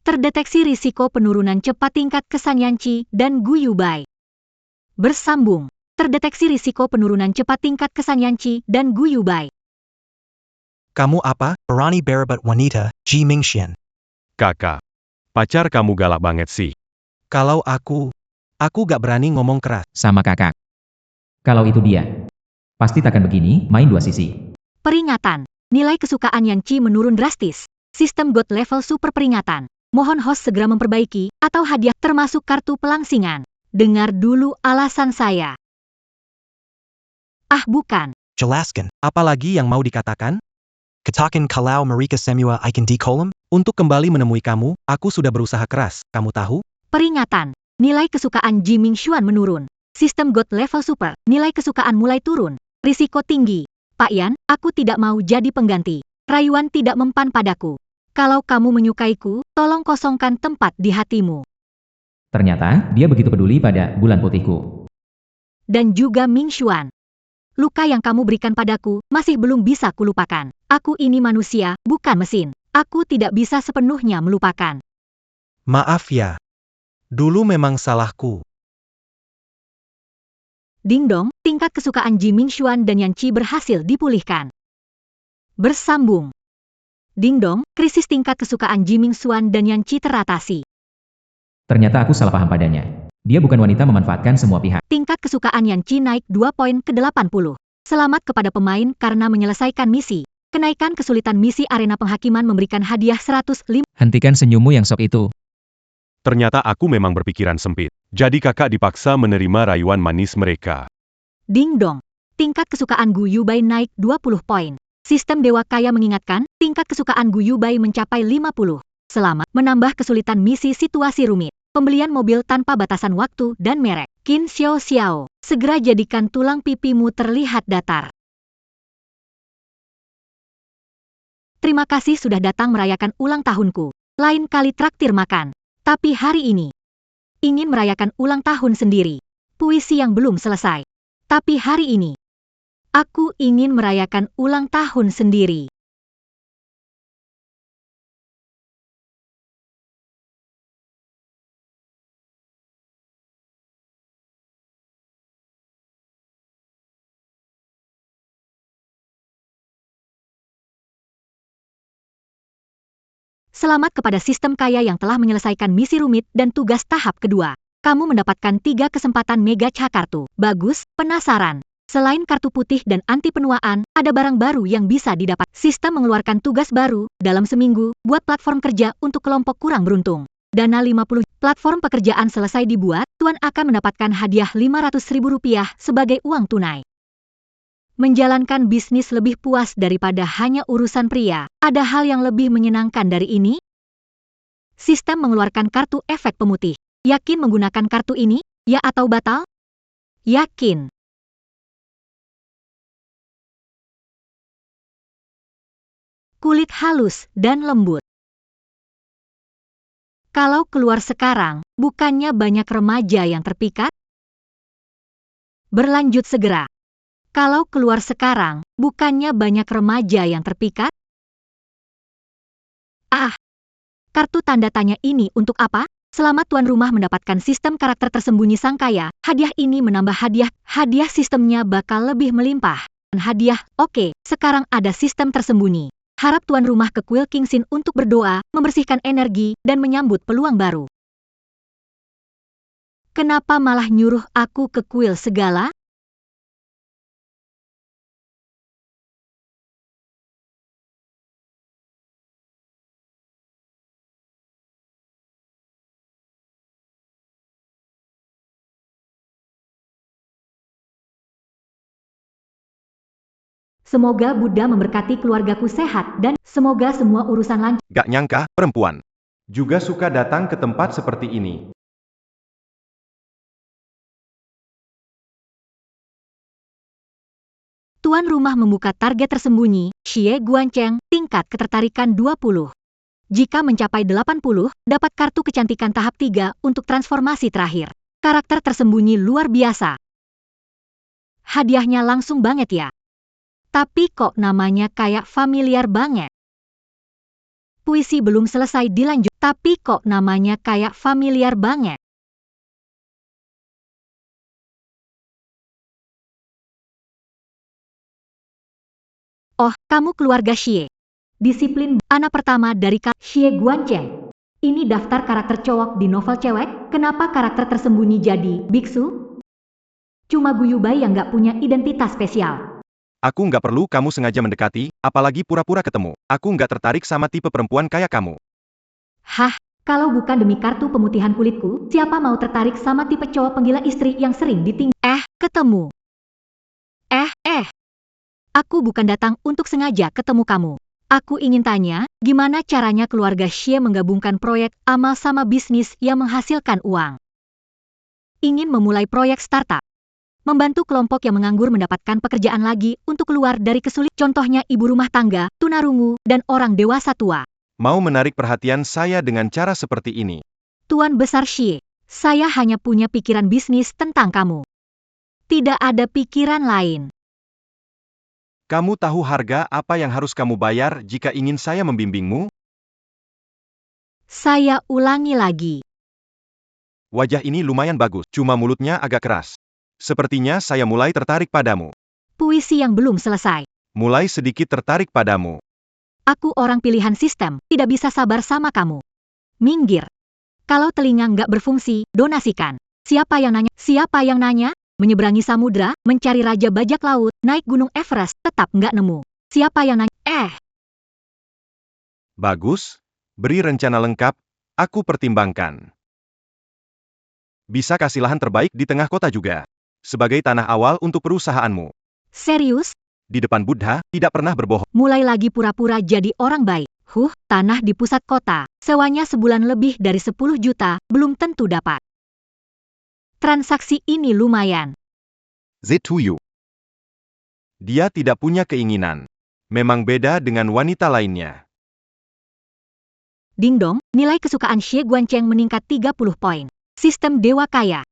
Terdeteksi risiko penurunan cepat tingkat kesan Yanci dan Gu Yubai. Bersambung. Terdeteksi risiko penurunan cepat tingkat kesan Yanci dan Gu Yubai. Kamu apa? Berani Barabat Wanita, Ji Mingxian. Kakak. Pacar kamu galak banget sih. Kalau aku gak berani ngomong keras. sama kakak. Kalau itu dia, pasti takkan begini, main 2 sisi. Peringatan. Nilai kesukaan Yanci menurun drastis. Sistem God level super peringatan. Mohon host segera memperbaiki, atau hadiah termasuk kartu pelangsingan. Dengar dulu alasan saya. Ah bukan. Jelaskan. Apalagi yang mau dikatakan? Katakan kalau mereka semua ikan di kolam? Untuk kembali menemui kamu, aku sudah berusaha keras, kamu tahu? Peringatan. Nilai kesukaan Ji Mingxuan menurun. Sistem God level super. Nilai kesukaan mulai turun. Risiko tinggi. Pak Yan, aku tidak mau jadi pengganti. Rayuan tidak mempan padaku. Kalau kamu menyukaiku, tolong kosongkan tempat di hatimu. Ternyata, dia begitu peduli pada bulan putihku. Dan juga Mingxuan. Luka yang kamu berikan padaku masih belum bisa kulupakan. Aku ini manusia, bukan mesin. Aku tidak bisa sepenuhnya melupakan. Maaf ya. Dulu memang salahku. Ding dong, tingkat kesukaan Ji Mingxuan dan Yanci berhasil dipulihkan. Bersambung. Ding dong, krisis tingkat kesukaan Ji Mingxuan dan Yanci teratasi. Ternyata aku salah paham padanya. Dia bukan wanita memanfaatkan semua pihak. Tingkat kesukaan Yanci naik 2 poin ke 80. Selamat kepada pemain karena menyelesaikan misi. Kenaikan kesulitan misi arena penghakiman memberikan hadiah 105. Hentikan senyummu yang sok itu. Ternyata aku memang berpikiran sempit. Jadi kakak dipaksa menerima rayuan manis mereka. Ding dong. Tingkat kesukaan Gu Yubai naik 20 poin. Sistem Dewa Kaya mengingatkan, tingkat kesukaan Gu Yubai mencapai 50. Selamat menambah kesulitan misi situasi rumit. Pembelian mobil tanpa batasan waktu dan merek. Qin Xiao Xiao, segera jadikan tulang pipimu terlihat datar. Terima kasih sudah datang merayakan ulang tahunku. Lain kali traktir makan. Tapi hari ini, ingin merayakan ulang tahun sendiri. Puisi yang belum selesai. Tapi hari ini, aku ingin merayakan ulang tahun sendiri. Selamat kepada sistem kaya yang telah menyelesaikan misi rumit dan tugas tahap kedua. Kamu mendapatkan 3 kesempatan mega kartu. Bagus, penasaran. Selain kartu putih dan anti penuaan, ada barang baru yang bisa didapat. Sistem mengeluarkan tugas baru dalam seminggu, buat platform kerja untuk kelompok kurang beruntung. Dana 50. Platform pekerjaan selesai dibuat, Tuan akan mendapatkan hadiah Rp500.000 sebagai uang tunai. Menjalankan bisnis lebih puas daripada hanya urusan pria. Ada hal yang lebih menyenangkan dari ini? Sistem mengeluarkan kartu efek pemutih. Yakin menggunakan kartu ini? Ya atau batal? Yakin. Kulit halus dan lembut. Kalau keluar sekarang, bukannya banyak remaja yang terpikat? Berlanjut segera. Kalau keluar sekarang, bukannya banyak remaja yang terpikat? Kartu tanda tanya ini untuk apa? Selamat tuan rumah mendapatkan sistem karakter tersembunyi sang kaya. Hadiah ini menambah hadiah. Hadiah sistemnya bakal lebih melimpah. Hadiah, oke, sekarang ada sistem tersembunyi. Harap tuan rumah ke kuil Kingsin untuk berdoa, membersihkan energi, dan menyambut peluang baru. Kenapa malah nyuruh aku ke kuil segala? Semoga Buddha memberkati keluargaku sehat dan semoga semua urusan lancar. Gak nyangka, perempuan juga suka datang ke tempat seperti ini. Tuan rumah membuka target tersembunyi, Xie Guancheng, tingkat ketertarikan 20. Jika mencapai 80, dapat kartu kecantikan tahap 3 untuk transformasi terakhir. Karakter tersembunyi luar biasa. Hadiahnya langsung banget ya. Tapi kok namanya kayak familiar banget. Puisi belum selesai dilanjut, tapi kok namanya kayak familiar banget. Oh, kamu keluarga Xie. Disiplin anak pertama dari Xie Guancheng. Ini daftar karakter cowok di novel cewek. Kenapa karakter tersembunyi jadi biksu? Cuma guyubai yang gak punya identitas spesial. Aku nggak perlu kamu sengaja mendekati, apalagi pura-pura ketemu. Aku nggak tertarik sama tipe perempuan kayak kamu. Hah? Kalau bukan demi kartu pemutihan kulitku, siapa mau tertarik sama tipe cowok penggila istri yang sering ditinggal? Ketemu. Aku bukan datang untuk sengaja ketemu kamu. Aku ingin tanya, gimana caranya keluarga Xie menggabungkan proyek amal sama bisnis yang menghasilkan uang? Ingin memulai proyek startup. Membantu kelompok yang menganggur mendapatkan pekerjaan lagi untuk keluar dari kesulitan. Contohnya ibu rumah tangga, tunarungu, dan orang dewasa tua. Mau menarik perhatian saya dengan cara seperti ini. Tuan Besar Xie, saya hanya punya pikiran bisnis tentang kamu. Tidak ada pikiran lain. Kamu tahu harga apa yang harus kamu bayar jika ingin saya membimbingmu? Saya ulangi lagi. Wajah ini lumayan bagus, cuma mulutnya agak keras. Sepertinya saya mulai tertarik padamu. Puisi yang belum selesai. Mulai sedikit tertarik padamu. Aku orang pilihan sistem, tidak bisa sabar sama kamu. Minggir. Kalau telinga nggak berfungsi, donasikan. Siapa yang nanya? Siapa yang nanya? Menyeberangi samudra, mencari raja bajak laut, naik gunung Everest, tetap nggak nemu. Siapa yang nanya? Bagus. Beri rencana lengkap, aku pertimbangkan. Bisa kasih lahan terbaik di tengah kota juga. Sebagai tanah awal untuk perusahaanmu. Serius? Di depan Buddha, tidak pernah berbohong. Mulai lagi pura-pura jadi orang baik. Tanah di pusat kota. Sewanya sebulan lebih dari 10 juta, belum tentu dapat. Transaksi ini lumayan. Zetuyu. Dia tidak punya keinginan. Memang beda dengan wanita lainnya. Ding dong, nilai kesukaan Xie Guancheng meningkat 30 poin. Sistem Dewa Kaya.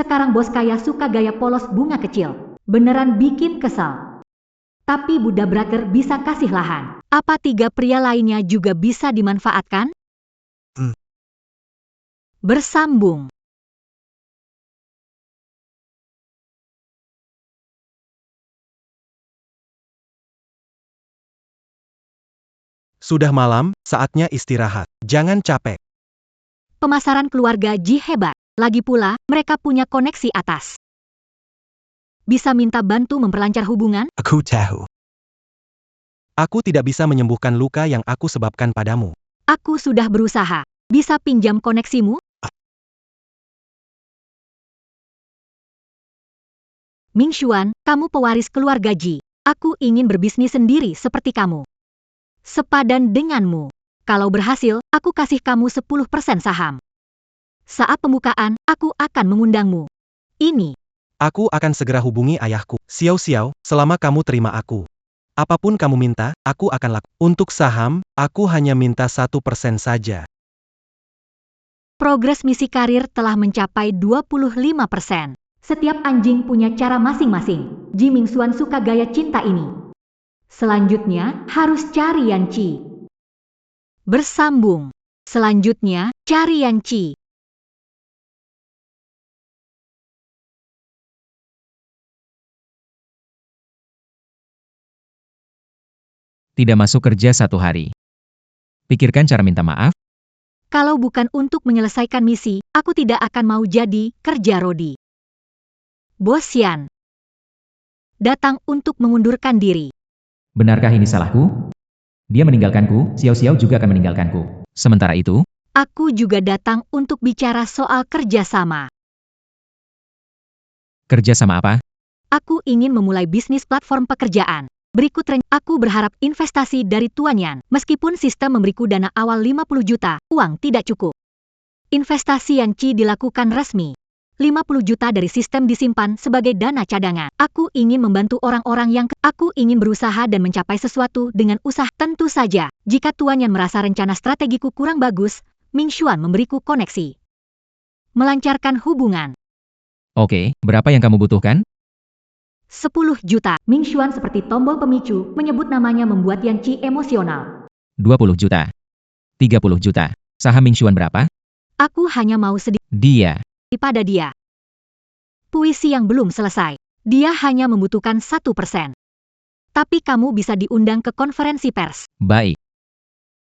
Sekarang bos kaya suka gaya polos bunga kecil. Beneran bikin kesal. Tapi Buddha Braker bisa kasih lahan. Apa 3 pria lainnya juga bisa dimanfaatkan? Bersambung. Sudah malam, saatnya istirahat. Jangan capek. Pemasaran keluarga Ji hebat. Lagi pula, mereka punya koneksi atas. Bisa minta bantu memperlancar hubungan? Aku tahu. Aku tidak bisa menyembuhkan luka yang aku sebabkan padamu. Aku sudah berusaha. Bisa pinjam koneksimu? Ming Xuan, kamu pewaris keluarga Ji. Aku ingin berbisnis sendiri seperti kamu. Sepadan denganmu. Kalau berhasil, aku kasih kamu 10% saham. Saat pembukaan, aku akan mengundangmu. Ini. Aku akan segera hubungi ayahku. Xiao Xiao, selama kamu terima aku. Apapun kamu minta, aku akan lakukan. Untuk saham, aku hanya minta 1% saja. Progres misi karir telah mencapai 25%. Setiap anjing punya cara masing-masing. Ji Ming Xuan suka gaya cinta ini. Selanjutnya, harus cari Yanci. Bersambung. Selanjutnya, cari Yanci. Tidak masuk kerja 1 hari. Pikirkan cara minta maaf. Kalau bukan untuk menyelesaikan misi, aku tidak akan mau jadi kerja Rodi. Bos Xian. Datang untuk mengundurkan diri. Benarkah ini salahku? Dia meninggalkanku, Xiao Xiao juga akan meninggalkanku. Sementara itu, Aku juga datang untuk bicara soal kerjasama. kerja sama apa? Aku ingin memulai bisnis platform pekerjaan. Berikut aku berharap investasi dari Tuan Yan. Meskipun sistem memberiku dana awal 50 juta, uang tidak cukup. Investasi Yanci dilakukan resmi. 50 juta dari sistem disimpan sebagai dana cadangan. Aku ingin membantu orang-orang aku ingin berusaha dan mencapai sesuatu dengan usaha. Tentu saja, jika Tuan Yan merasa rencana strategiku kurang bagus, Ming Xuan memberiku koneksi. Melancarkan hubungan. Oke, berapa yang kamu butuhkan? 10 juta. Ming Xuan seperti tombol pemicu, menyebut namanya membuat Yanci emosional. 20 juta. 30 juta. Saham Ming Xuan berapa? Aku hanya mau sedikit Dia. pada dia. Puisi yang belum selesai. Dia hanya membutuhkan 1%. Tapi kamu bisa diundang ke konferensi pers. Baik.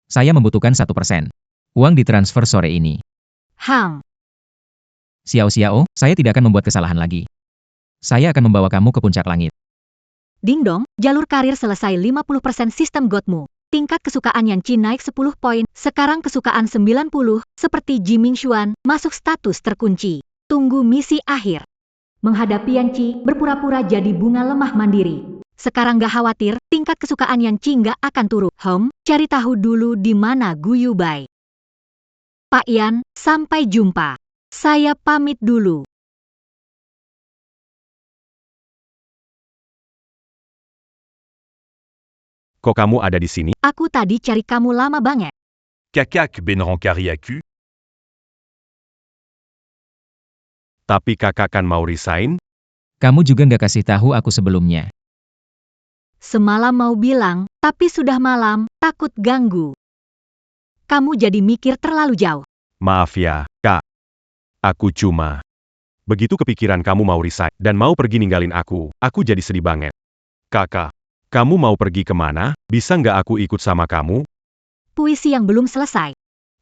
Saya membutuhkan 1%. Uang ditransfer sore ini. Hang. Xiao Xiao, saya tidak akan membuat kesalahan lagi. Saya akan membawa kamu ke puncak langit. Ding dong, jalur karir selesai 50% sistem Godmu. Tingkat kesukaan Yanci naik 10 poin, sekarang kesukaan 90, seperti Ji Ming Xuan, masuk status terkunci. Tunggu misi akhir. Menghadapi Yanci, berpura-pura jadi bunga lemah mandiri. Sekarang gak khawatir, tingkat kesukaan Yanci gak akan turun. Cari tahu dulu di mana Guyu Bai. Pak Yan, sampai jumpa. Saya pamit dulu. Kok kamu ada di sini? Aku tadi cari kamu lama banget. Cacac Benrancariacu. Tapi kakak kan mau resign? Kamu juga nggak kasih tahu aku sebelumnya. Semalam mau bilang, tapi sudah malam, takut ganggu. Kamu jadi mikir terlalu jauh. Maaf ya, Kak. Aku cuma begitu kepikiran kamu mau resign dan mau pergi ninggalin aku jadi sedih banget. Kakak, kamu mau pergi kemana? Bisa nggak aku ikut sama kamu? Puisi yang belum selesai.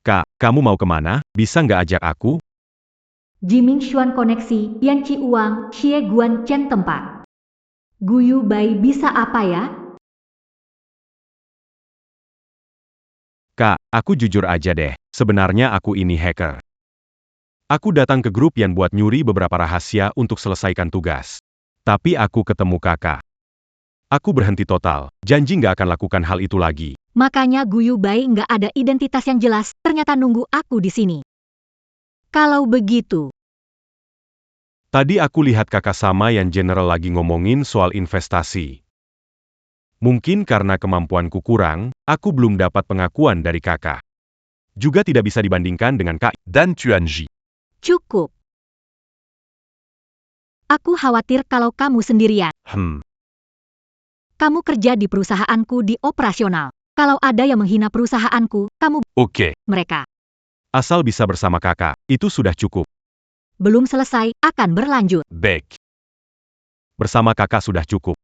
Kak, kamu mau kemana? Bisa nggak ajak aku? Ji Ming Xuan koneksi, Yanci uang, Xie Guan Chen tempat. Guyu Bai bisa apa ya? Kak, aku jujur aja deh, sebenarnya aku ini hacker. Aku datang ke grup Yan buat nyuri beberapa rahasia untuk selesaikan tugas. Tapi aku ketemu kakak. Aku berhenti total, janji nggak akan lakukan hal itu lagi. Makanya Guyu Bai nggak ada identitas yang jelas, ternyata nunggu aku di sini. Kalau begitu, Tadi aku lihat kakak sama yang general lagi ngomongin soal investasi. Mungkin karena kemampuanku kurang, aku belum dapat pengakuan dari kakak. Juga tidak bisa dibandingkan dengan Kak Dan Tuanji. cukup. Aku khawatir kalau kamu sendirian. Kamu kerja di perusahaanku di operasional. Kalau ada yang menghina perusahaanku, kamu Oke. mereka. Asal bisa bersama kakak, itu sudah cukup. Belum selesai, akan berlanjut. Baik. Bersama kakak sudah cukup.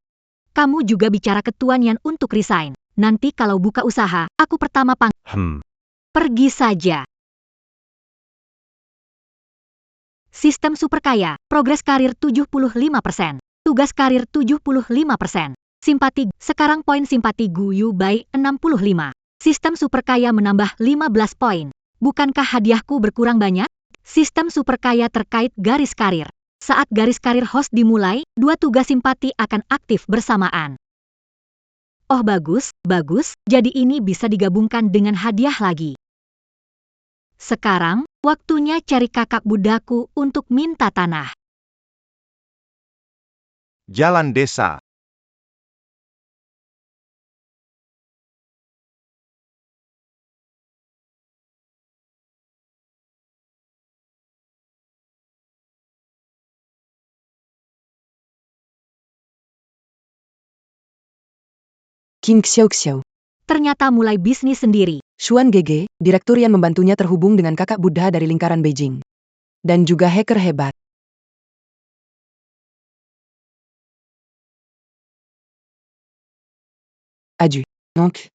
Kamu juga bicara ke Tuan Yan untuk resign. Nanti kalau buka usaha, aku pertama pergi saja. Sistem super kaya, progres karir 75%, tugas karir 75%, simpati, sekarang poin simpati Guyu Bai 65. Sistem super kaya menambah 15 poin. Bukankah hadiahku berkurang banyak? Sistem super kaya terkait garis karir. Saat garis karir host dimulai, 2 tugas simpati akan aktif bersamaan. Oh bagus, jadi ini bisa digabungkan dengan hadiah lagi. Sekarang, waktunya cari kakak budaku untuk minta tanah. Jalan desa. King Xiao. Ternyata mulai bisnis sendiri. Xuan Gege, direktur yang membantunya terhubung dengan kakak Buddha dari lingkaran Beijing. Dan juga hacker hebat. Aju. Donc.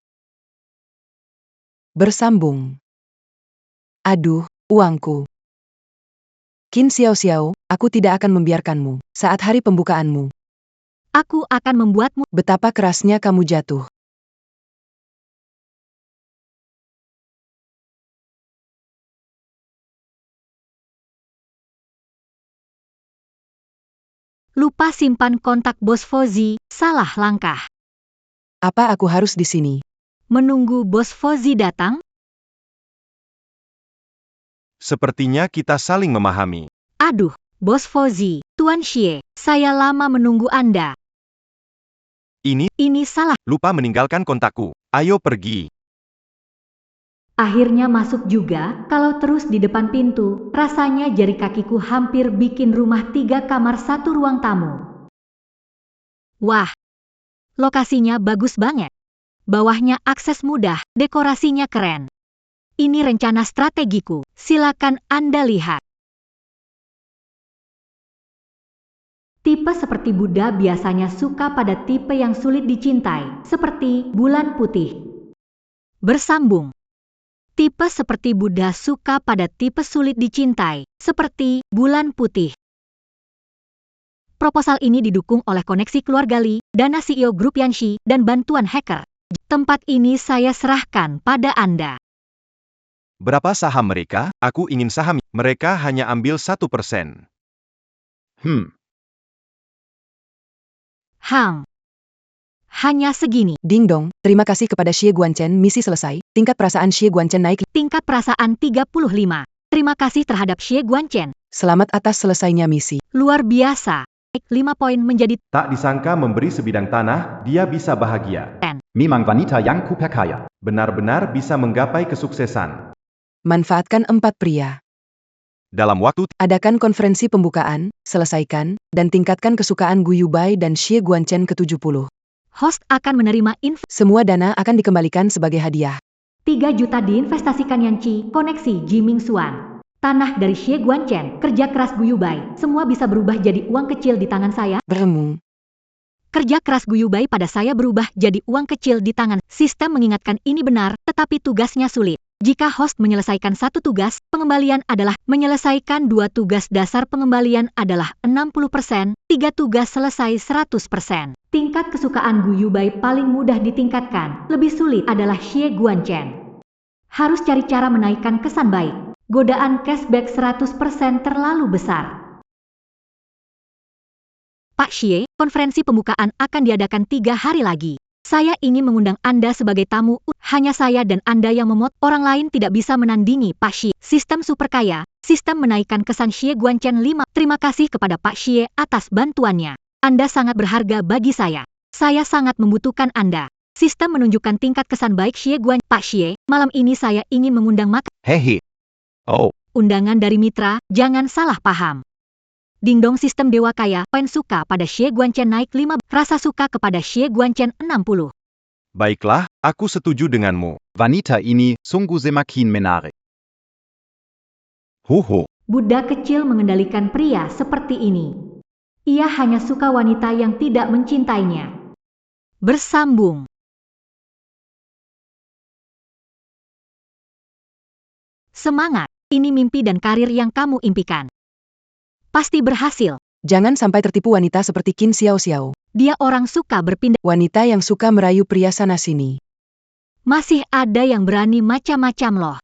Bersambung. Aduh, uangku. Qin Xiao, aku tidak akan membiarkanmu. Saat hari pembukaanmu. Aku akan membuatmu. Betapa kerasnya kamu jatuh. Lupa simpan kontak Bos Fauzi, salah langkah. Apa aku harus di sini? Menunggu Bos Fauzi datang? Sepertinya kita saling memahami. Aduh, Bos Fauzi, Tuan Xie, saya lama menunggu Anda. Ini salah. Lupa meninggalkan kontakku. Ayo pergi. Akhirnya masuk juga, kalau terus di depan pintu, rasanya jari kakiku hampir bikin rumah 3 kamar 1 ruang tamu. Wah, lokasinya bagus banget. Bawahnya akses mudah, dekorasinya keren. Ini rencana strategiku, silakan Anda lihat. Tipe seperti Buddha biasanya suka pada tipe yang sulit dicintai, seperti bulan putih. Bersambung. Tipe seperti Buddha suka pada tipe sulit dicintai, seperti bulan putih. Proposal ini didukung oleh koneksi keluarga Li, dana CEO grup Yanxi, dan bantuan hacker. Tempat ini saya serahkan pada Anda. Berapa saham mereka? Aku ingin saham. Mereka hanya ambil 1%. Hanya segini. Ding dong, terima kasih kepada Xie Guanchen, misi selesai. Tingkat perasaan Xie Guanchen naik. Tingkat perasaan 35. Terima kasih terhadap Xie Guanchen. Selamat atas selesainya misi. Luar biasa. 5 poin menjadi Tak disangka memberi sebidang tanah, dia bisa bahagia. 10. Memang wanita yang kuperkaya. Benar-benar bisa menggapai kesuksesan. Manfaatkan 4 pria. Dalam waktu Adakan konferensi pembukaan, selesaikan, dan tingkatkan kesukaan Guyu Bai dan Xie Guanchen ke-70. Host akan menerima Semua dana akan dikembalikan sebagai hadiah. 3 juta diinvestasikan Yanqi, koneksi Jiming Xuan. Tanah dari Xie Guanchen, kerja keras Guyu Bai, semua bisa berubah jadi uang kecil di tangan saya. Beremu. Kerja keras Guyu Bai pada saya berubah jadi uang kecil di tangan. Sistem mengingatkan ini benar, tetapi tugasnya sulit. Jika host menyelesaikan 1 tugas, pengembalian adalah menyelesaikan 2 tugas dasar pengembalian adalah 60%, 3 tugas selesai 100%. Tingkat kesukaan Guyu Bai paling mudah ditingkatkan, lebih sulit adalah Xie Guanchen. Harus cari cara menaikkan kesan baik. Godaan cashback 100% terlalu besar. Pak Xie, konferensi pembukaan akan diadakan 3 hari lagi. Saya ingin mengundang Anda sebagai tamu, hanya saya dan Anda yang orang lain tidak bisa menandingi Pak Xie. Sistem super kaya, sistem menaikkan kesan Xie Guanchen 5. Terima kasih kepada Pak Xie atas bantuannya. Anda sangat berharga bagi saya. Saya sangat membutuhkan Anda. Sistem menunjukkan tingkat kesan baik Xie Guanchen. Pak Xie, malam ini saya ingin mengundang makan. Hehe. Oh, Undangan dari mitra, jangan salah paham. Dingdong sistem dewa kaya, poin suka pada Xie Guanchen naik 5, rasa suka kepada Xie Guanchen 60. Baiklah, aku setuju denganmu. Wanita ini sungguh semakin menarik. Huhu. Buddha kecil mengendalikan pria seperti ini. Ia hanya suka wanita yang tidak mencintainya. Bersambung. Semangat, ini mimpi dan karir yang kamu impikan. Pasti berhasil. Jangan sampai tertipu wanita seperti Qin Xiao. Dia orang suka berpindah. Wanita yang suka merayu pria sana-sini. Masih ada yang berani macam-macam loh.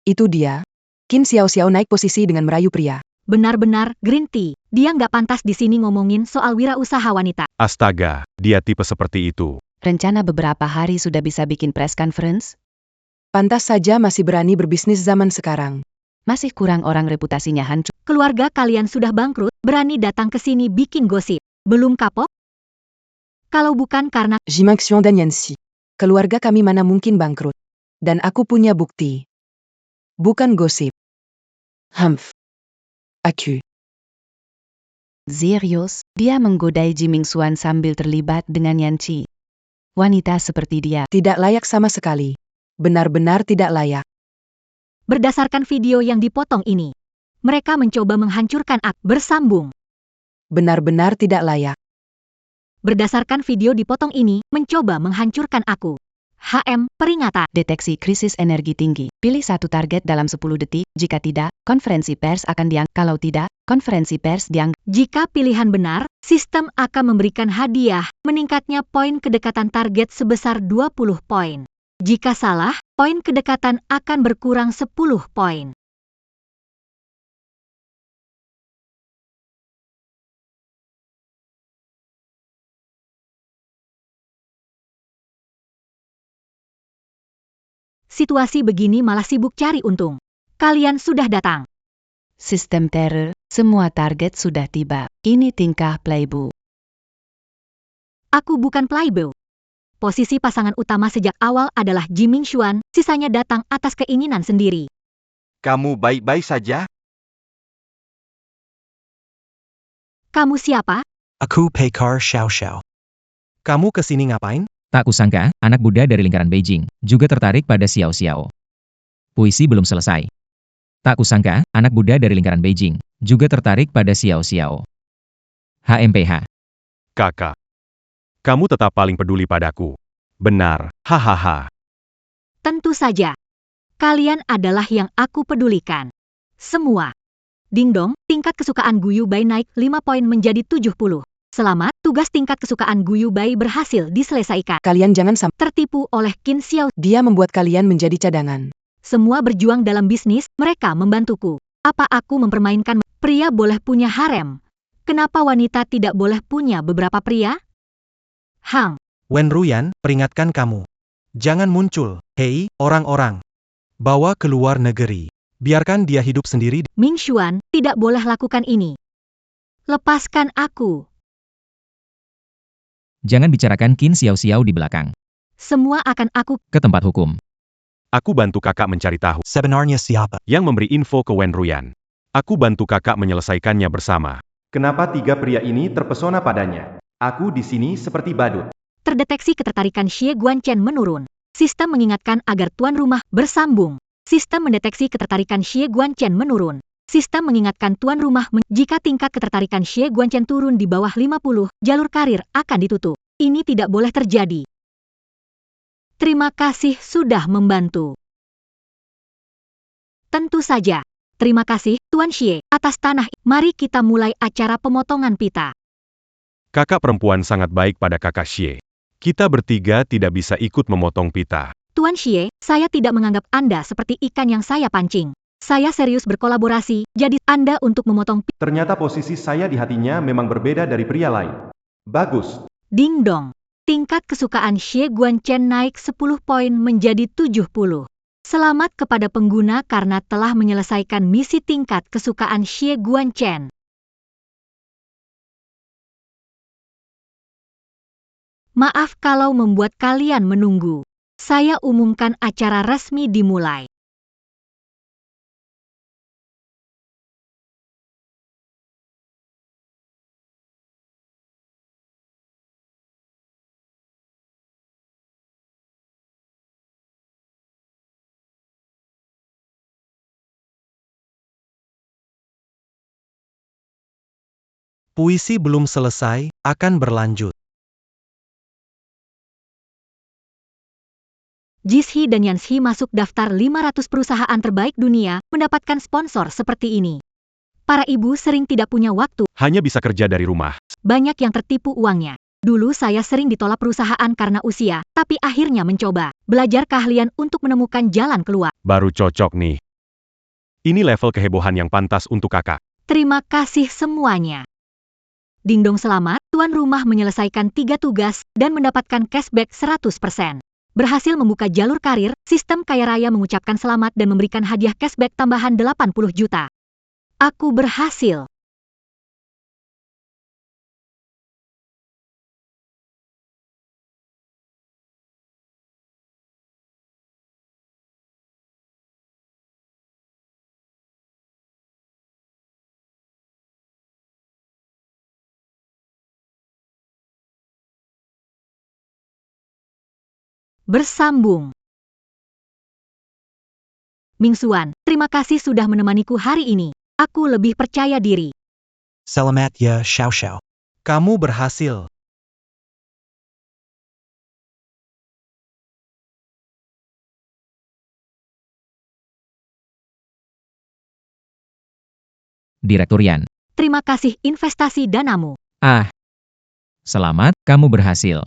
Itu dia. Qin Xiao naik posisi dengan merayu pria. Benar-benar, Green Tea. Dia nggak pantas di sini ngomongin soal wirausaha wanita. Astaga, dia tipe seperti itu. Rencana beberapa hari sudah bisa bikin press conference? Pantas saja masih berani berbisnis zaman sekarang. Masih kurang orang reputasinya hancur. Keluarga kalian sudah bangkrut, berani datang ke sini bikin gosip. Belum kapok? Kalau bukan karena Jimaxion dan Yanxi. Keluarga kami mana mungkin bangkrut. Dan aku punya bukti. Bukan gosip. Humph. Aku. Serius, dia menggodai Jiming Xuan sambil terlibat dengan Yanqi. Wanita seperti dia Tidak layak sama sekali. Benar-benar tidak layak. berdasarkan video yang dipotong ini, mereka mencoba menghancurkan aku. Bersambung. Benar-benar tidak layak. Berdasarkan video dipotong ini, mencoba menghancurkan aku. Peringatan. deteksi krisis energi tinggi. Pilih satu target dalam 10 detik, jika tidak, konferensi pers akan dianggap. Kalau tidak, konferensi pers dianggap. Jika pilihan benar, sistem akan memberikan hadiah, meningkatnya poin kedekatan target sebesar 20 poin. Jika salah, poin kedekatan akan berkurang 10 poin. Situasi begini malah sibuk cari untung. Kalian sudah datang. Sistem teror, semua target sudah tiba. Ini tingkah playboy. Aku bukan playboy. Posisi pasangan utama sejak awal adalah Jiming Xuan, sisanya datang atas keinginan sendiri. Kamu baik-baik saja? Kamu siapa? Aku Pekar Xiao. Kamu kesini ngapain? Tak kusangka, anak Buddha dari lingkaran Beijing juga tertarik pada Xiao Xiao. Puisi belum selesai. Tak kusangka, anak Buddha dari lingkaran Beijing juga tertarik pada Xiao Xiao. HMPH. Kakak. Kamu tetap paling peduli padaku. Benar, hahaha. Tentu saja. Kalian adalah yang aku pedulikan. Semua. Dingdong, tingkat kesukaan Guyu Bai naik 5 poin menjadi 70. Selamat, tugas tingkat kesukaan Guyu Bai berhasil diselesaikan. Kalian jangan sampai Tertipu oleh Qin Xiao. dia membuat kalian menjadi cadangan. Semua berjuang dalam bisnis, mereka membantuku. Apa aku mempermainkan pria boleh punya harem? Kenapa wanita tidak boleh punya beberapa pria? Wen Ruyan, peringatkan kamu. Jangan muncul, hei, orang-orang. Bawa ke luar negeri. Biarkan dia hidup sendiri. Ming Xuan, tidak boleh lakukan ini. Lepaskan aku. Jangan bicarakan Qin Xiao Xiao di belakang. Semua akan aku. Ke tempat hukum. Aku bantu kakak mencari tahu. Sebenarnya siapa? Yang memberi info ke Wen Ruyan. Aku bantu kakak menyelesaikannya bersama. Kenapa tiga pria ini terpesona padanya? Aku di sini seperti badut. Terdeteksi ketertarikan Xie Guanchen menurun. Sistem mengingatkan agar tuan rumah bersambung. Sistem mendeteksi ketertarikan Xie Guanchen menurun. Sistem mengingatkan tuan rumah jika tingkat ketertarikan Xie Guanchen turun di bawah 50, jalur karir akan ditutup. Ini tidak boleh terjadi. Terima kasih sudah membantu. Tentu saja. Terima kasih, Tuan Xie, atas tanah. Mari kita mulai acara pemotongan pita. Kakak perempuan sangat baik pada kakak Xie. Kita bertiga tidak bisa ikut memotong pita. Tuan Xie, saya tidak menganggap Anda seperti ikan yang saya pancing. Saya serius berkolaborasi, jadi Anda untuk memotong pita. Ternyata posisi saya di hatinya memang berbeda dari pria lain. Bagus. Ding dong. Tingkat kesukaan Xie Guanchen naik 10 poin menjadi 70. Selamat kepada pengguna karena telah menyelesaikan misi tingkat kesukaan Xie Guanchen. Maaf kalau membuat kalian menunggu. Saya umumkan acara resmi dimulai. Puisi belum selesai, akan berlanjut. Jishe dan Yanshe masuk daftar 500 perusahaan terbaik dunia, mendapatkan sponsor seperti ini. Para ibu sering tidak punya waktu, Hanya bisa kerja dari rumah. banyak yang tertipu uangnya. Dulu saya sering ditolak perusahaan karena usia, tapi akhirnya mencoba. Belajar keahlian untuk menemukan jalan keluar. Baru cocok nih. Ini level kehebohan yang pantas untuk kakak. Terima kasih semuanya. Dingdong selamat, tuan rumah menyelesaikan 3 tugas dan mendapatkan cashback 100%. Berhasil membuka jalur karir, sistem kaya raya mengucapkan selamat dan memberikan hadiah cashback tambahan 80 juta. Aku berhasil. Bersambung. Mingsuan, terima kasih sudah menemaniku hari ini. Aku lebih percaya diri. Selamat ya, Xiao Xiao. Kamu berhasil. Direktur Yan. Terima kasih investasi danamu. Ah. Selamat, kamu berhasil.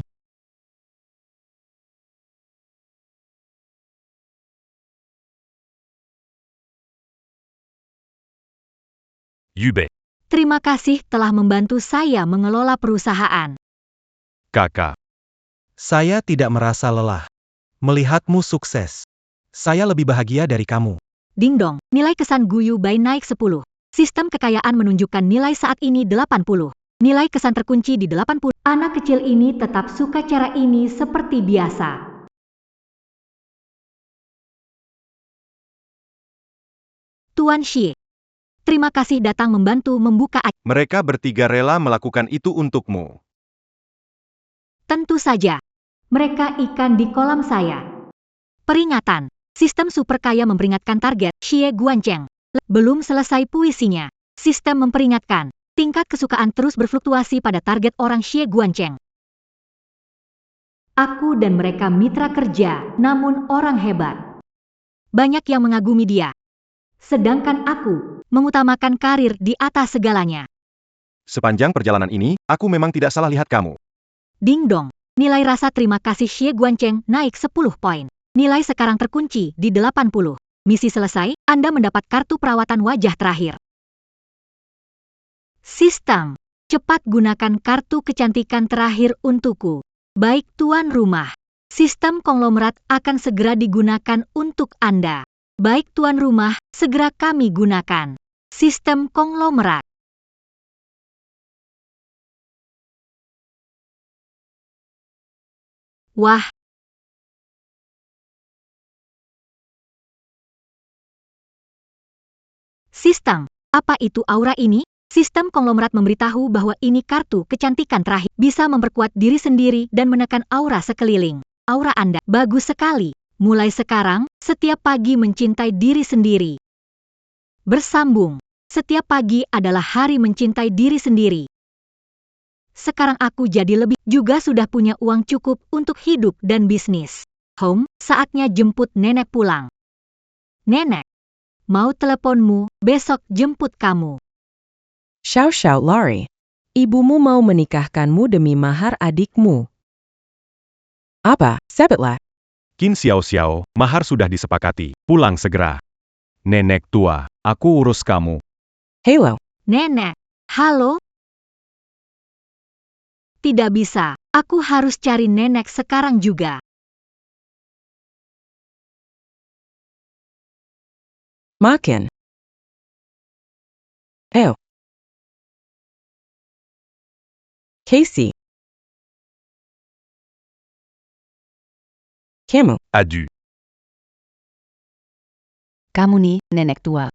Yubei. Terima kasih telah membantu saya mengelola perusahaan. Kakak. Saya tidak merasa lelah. Melihatmu sukses. Saya lebih bahagia dari kamu. Dingdong, nilai kesan Guyu Bai naik 10. Sistem kekayaan menunjukkan nilai saat ini 80. Nilai kesan terkunci di 80. Anak kecil ini tetap suka cara ini seperti biasa. Tuan Xie. Terima kasih datang membantu membuka acara. Mereka bertiga rela melakukan itu untukmu. Tentu saja. Mereka ikan di kolam saya. Peringatan. Sistem super kaya memperingatkan target, Xie Guancheng. Belum selesai puisinya. Sistem memperingatkan. Tingkat kesukaan terus berfluktuasi pada target orang Xie Guancheng. Aku dan mereka mitra kerja, namun orang hebat. Banyak yang mengagumi dia. Sedangkan aku mengutamakan karir di atas segalanya. Sepanjang perjalanan ini, aku memang tidak salah lihat kamu. Dingdong. Nilai rasa terima kasih Xie Guancheng naik 10 poin. Nilai sekarang terkunci di 80. Misi selesai, Anda mendapat kartu perawatan wajah terakhir. Sistem. Cepat gunakan kartu kecantikan terakhir untukku. Baik tuan rumah. Sistem konglomerat akan segera digunakan untuk Anda. Baik tuan rumah, segera kami gunakan. Sistem konglomerat. Wah. Sistem. Apa itu aura ini? Sistem konglomerat memberitahu bahwa ini kartu kecantikan terakhir. Bisa memperkuat diri sendiri dan menekan aura sekeliling. Aura Anda bagus sekali. Mulai sekarang, setiap pagi mencintai diri sendiri. Bersambung. Setiap pagi adalah hari mencintai diri sendiri. Sekarang aku jadi lebih, juga sudah punya uang cukup untuk hidup dan bisnis. Home, saatnya jemput nenek pulang. Nenek, mau teleponmu, besok jemput kamu. Xiao Xiao Lori, ibumu mau menikahkanmu demi mahar adikmu. Apa, sebetlah? Qin Xiao Xiao, mahar sudah disepakati. Pulang segera. Nenek tua, aku urus kamu. Halo. Nenek, halo? Tidak bisa, aku harus cari nenek sekarang juga. Makin. Casey. Kamu. Adu. Kamu nih, nenek tua.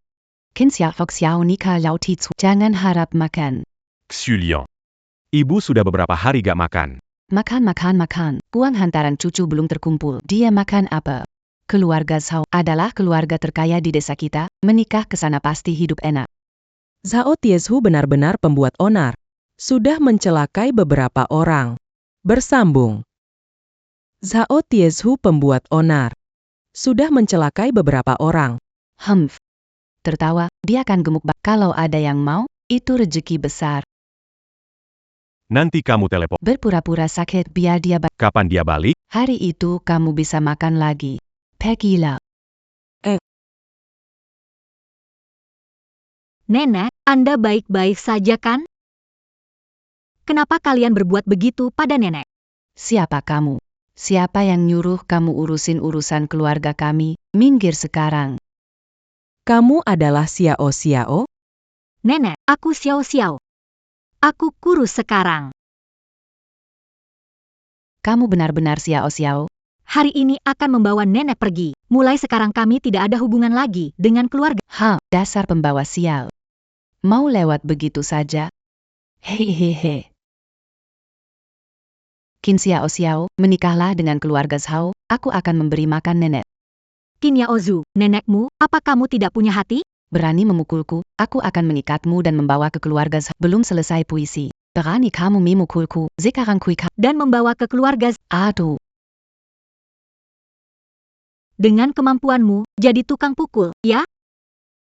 Kinsia Fox Xiao Nika Lao Titsu. Jangan harap makan. Xulian. Ibu sudah beberapa hari gak makan. Makan. Uang hantaran cucu belum terkumpul. Dia makan apa? Keluarga Zhao adalah keluarga terkaya di desa kita. Menikah ke sana pasti hidup enak. Zhao Tiezhu benar-benar pembuat onar. Sudah mencelakai beberapa orang. Bersambung. Zhao Tiezhu pembuat onar. Sudah mencelakai beberapa orang. Humph. Tertawa, dia akan gemuk. Kalau ada yang mau, itu rezeki besar. Nanti kamu telepon. Berpura-pura sakit biar dia Kapan dia balik? Hari itu kamu bisa makan lagi. Pergilah. Nenek, Anda baik-baik saja kan? Kenapa kalian berbuat begitu pada nenek? Siapa kamu? Siapa yang nyuruh kamu urusin urusan keluarga kami? Minggir sekarang. Kamu adalah Xiao Xiao? Nenek, aku Xiao Xiao. Aku kurus sekarang. Kamu benar-benar Xiao Xiao? Hari ini akan membawa nenek pergi. Mulai sekarang kami tidak ada hubungan lagi dengan keluarga. Dasar pembawa sial. Mau lewat begitu saja? Hehehe. Qin Xiao Xiao, menikahlah dengan keluarga Zhao, aku akan memberi makan nenek. Qin Yaozu, nenekmu, apa kamu tidak punya hati? Berani memukulku, aku akan mengikatmu dan membawa ke keluarga Zhao. Belum selesai puisi. Berani kamu memukulku, sekarang kuikat. Dan membawa ke keluarga Aduh. Dengan kemampuanmu, jadi tukang pukul, ya?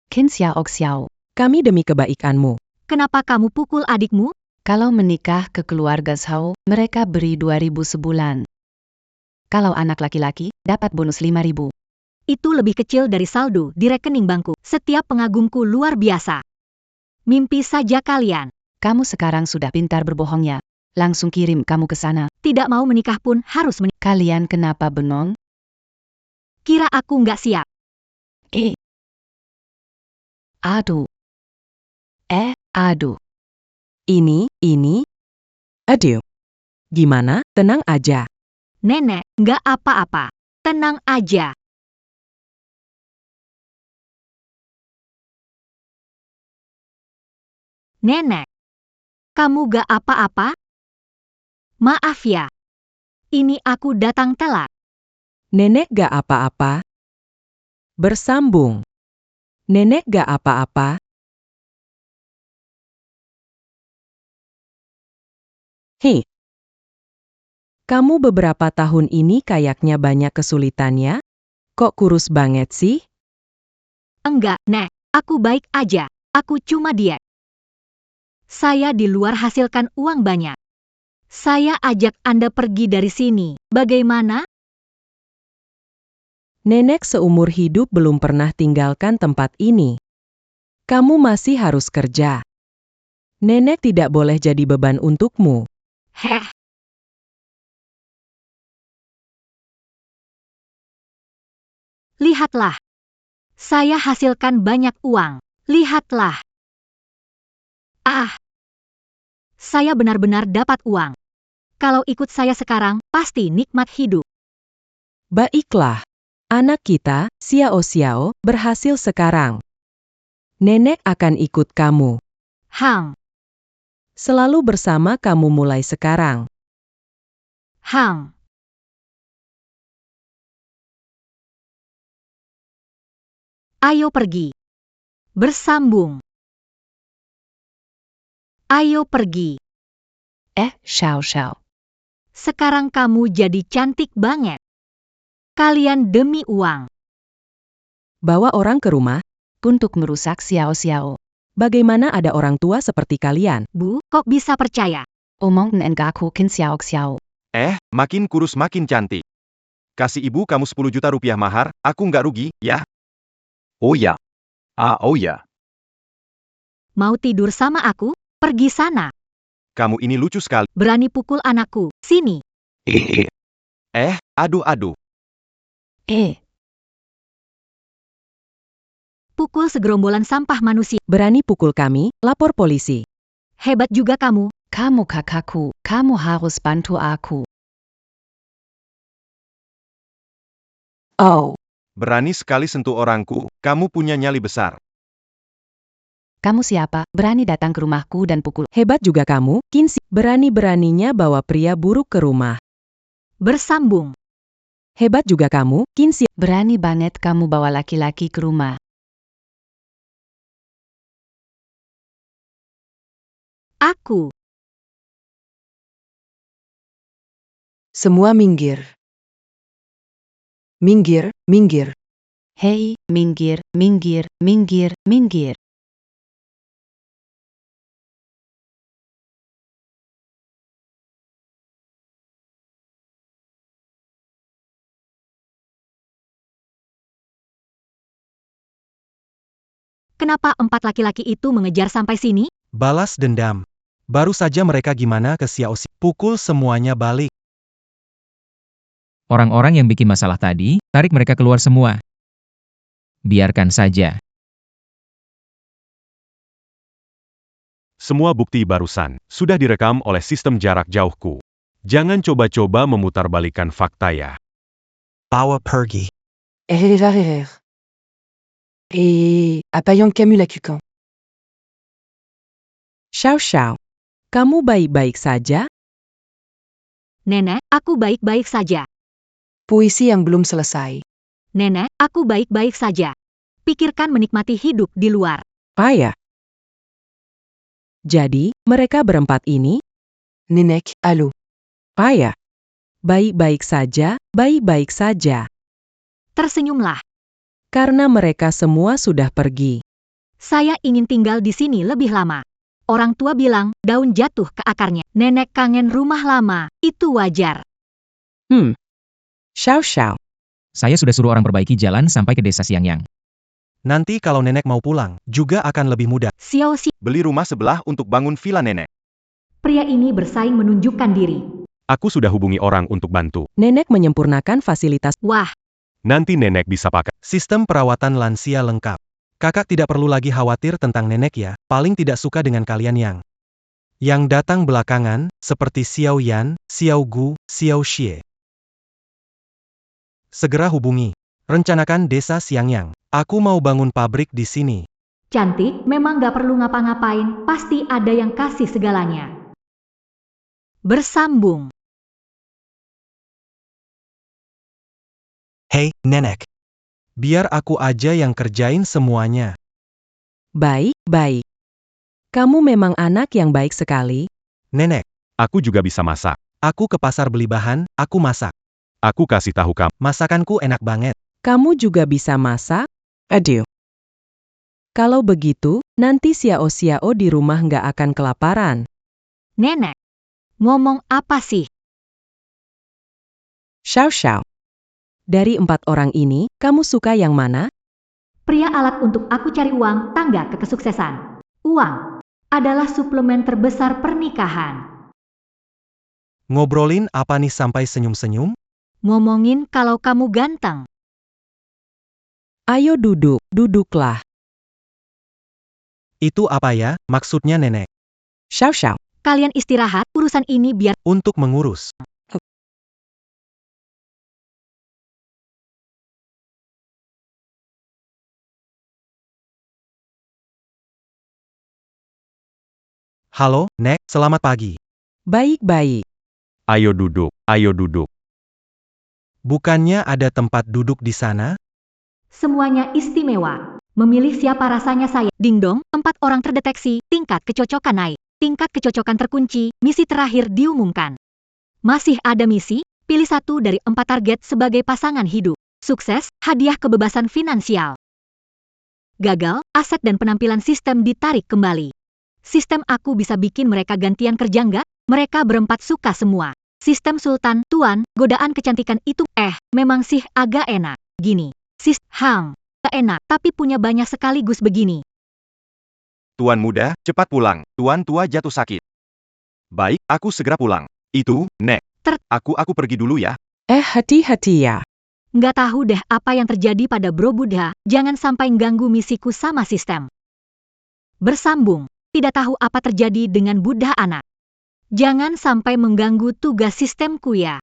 Qin Xiao Xiao. Kami demi kebaikanmu. Kenapa kamu pukul adikmu? Kalau menikah ke keluarga Zhao, mereka beri 2.000 sebulan. Kalau anak laki-laki, dapat bonus 5.000. Itu lebih kecil dari saldo di rekening bankku. Setiap pengagumku luar biasa. Mimpi saja kalian. Kamu sekarang sudah pintar berbohongnya. Langsung kirim kamu ke sana. Tidak mau menikah pun harus menikah. Kalian kenapa bengong? Kira aku nggak siap. Aduh. Aduh. Ini. Aduh. Gimana? Tenang aja. Nenek, nggak apa-apa. Tenang aja. Nenek, kamu gak apa-apa? Maaf ya. Ini aku datang telat. Nenek gak apa-apa. Bersambung. Nenek gak apa-apa. Hei. Kamu beberapa tahun ini kayaknya banyak kesulitannya? Kok kurus banget sih? Enggak, Nek. Aku baik aja. Aku cuma diet. Saya di luar hasilkan uang banyak. Saya ajak Anda pergi dari sini. Bagaimana? Nenek seumur hidup belum pernah tinggalkan tempat ini. Kamu masih harus kerja. Nenek tidak boleh jadi beban untukmu. Heh. Lihatlah. Saya hasilkan banyak uang. Lihatlah. Saya benar-benar dapat uang. Kalau ikut saya sekarang, pasti nikmat hidup. Baiklah. Anak kita, Xiao Xiao, berhasil sekarang. Nenek akan ikut kamu. Selalu bersama kamu mulai sekarang. Ayo pergi. Bersambung. Ayo pergi. Xiao Xiao. Sekarang kamu jadi cantik banget. Kalian demi uang. Bawa orang ke rumah. Untuk merusak Xiao Xiao. Bagaimana ada orang tua seperti kalian? Bu, kok bisa percaya? Omong nengaku Qin Xiao Xiao. Makin kurus makin cantik. Kasih ibu kamu 10 juta rupiah mahar, aku nggak rugi, ya? Oh ya. Oh ya. Mau tidur sama aku? Pergi sana. Kamu ini lucu sekali. Berani pukul anakku. Sini. Aduh. Pukul segerombolan sampah manusia. Berani pukul kami, lapor polisi. Hebat juga kamu. Kamu kakakku, kamu harus bantu aku. Oh. Berani sekali sentuh orangku, kamu punya nyali besar. Kamu siapa? Berani datang ke rumahku dan pukul. Hebat juga kamu, Qin Xiao. Berani-beraninya bawa pria buruk ke rumah. Bersambung. Hebat juga kamu, Qin Xiao. Berani banget kamu bawa laki-laki ke rumah. Aku Semua minggir. Minggir, minggir. Hei, minggir, minggir, minggir, minggir. Kenapa 4 laki-laki itu mengejar sampai sini? Balas dendam. Baru saja mereka gimana ke Xiao Xie. Pukul semuanya balik. Orang-orang yang bikin masalah tadi, tarik mereka keluar semua. Biarkan saja. Semua bukti barusan sudah direkam oleh sistem jarak jauhku. Jangan coba-coba memutarbalikkan fakta ya. Bawa pergi. Erreur. Et Apayang Camus Lacucan. Xiao Xiao, kamu baik-baik saja? Nenek, aku baik-baik saja. Puisi yang belum selesai. Nenek, aku baik-baik saja. Pikirkan menikmati hidup di luar. Payah. Jadi, mereka berempat ini? Nenek, halo. Payah. Baik-baik saja, baik-baik saja. Tersenyumlah. Karena mereka semua sudah pergi. Saya ingin tinggal di sini lebih lama. Orang tua bilang, daun jatuh ke akarnya. Nenek kangen rumah lama, itu wajar. Xiao Xiao, Saya sudah suruh orang perbaiki jalan sampai ke desa Xiangyang. Nanti kalau nenek mau pulang, juga akan lebih mudah. Xiao Xie, Beli rumah sebelah untuk bangun villa nenek. pria ini bersaing menunjukkan diri. Aku sudah hubungi orang untuk bantu. nenek menyempurnakan fasilitas. Wah, Nanti nenek bisa pakai. Sistem perawatan lansia lengkap. Kakak tidak perlu lagi khawatir tentang nenek ya, paling tidak suka dengan kalian yang datang belakangan, seperti Xiao Yan, Xiao Gu, Xiao Xie. Segera hubungi. Rencanakan desa Xiangyang. Aku mau bangun pabrik di sini. cantik, memang gak perlu ngapa-ngapain, pasti ada yang kasih segalanya. Bersambung. Hei, nenek. Biar aku aja yang kerjain semuanya. Baik, baik. Kamu memang anak yang baik sekali. Nenek, Aku juga bisa masak. aku ke pasar beli bahan, aku masak. Aku kasih tahu kamu. Masakanku enak banget. Kamu juga bisa masak? Aduh. Kalau begitu, nanti Xiao di rumah nggak akan kelaparan. Nenek, ngomong apa sih? Xiao. Dari 4 orang ini, kamu suka yang mana? Pria alat untuk aku cari uang, tangga ke kesuksesan. Uang adalah suplemen terbesar pernikahan. Ngobrolin apa nih sampai senyum-senyum? Ngomongin kalau kamu ganteng. Ayo duduklah. Itu apa ya, maksudnya nenek? Xiao. Kalian istirahat, urusan ini biar Untuk mengurus. Halo, Nek, selamat pagi. Baik-baik. Ayo duduk, ayo duduk. Bukannya ada tempat duduk di sana? semuanya istimewa. Memilih siapa rasanya saya. Ding dong, 4 orang terdeteksi, tingkat kecocokan naik. Tingkat kecocokan terkunci, misi terakhir diumumkan. Masih ada misi, pilih 1 dari 4 target sebagai pasangan hidup. Sukses, hadiah kebebasan finansial. Gagal, aset dan penampilan sistem ditarik kembali. Sistem aku bisa bikin mereka gantian kerja nggak? Mereka berempat suka semua. Sistem Sultan, Tuan, godaan kecantikan itu, memang sih agak enak. Gini, Hang, gak enak, tapi punya banyak sekaligus begini. Tuan muda, cepat pulang. Tuan tua jatuh sakit. Baik, aku segera pulang. Itu, Nek. Aku pergi dulu ya. Hati-hati ya. Nggak tahu deh apa yang terjadi pada Bro Buddha, jangan sampai ganggu misiku sama sistem. Bersambung, tidak tahu apa terjadi dengan Buddha anak. Jangan sampai mengganggu tugas sistemku ya.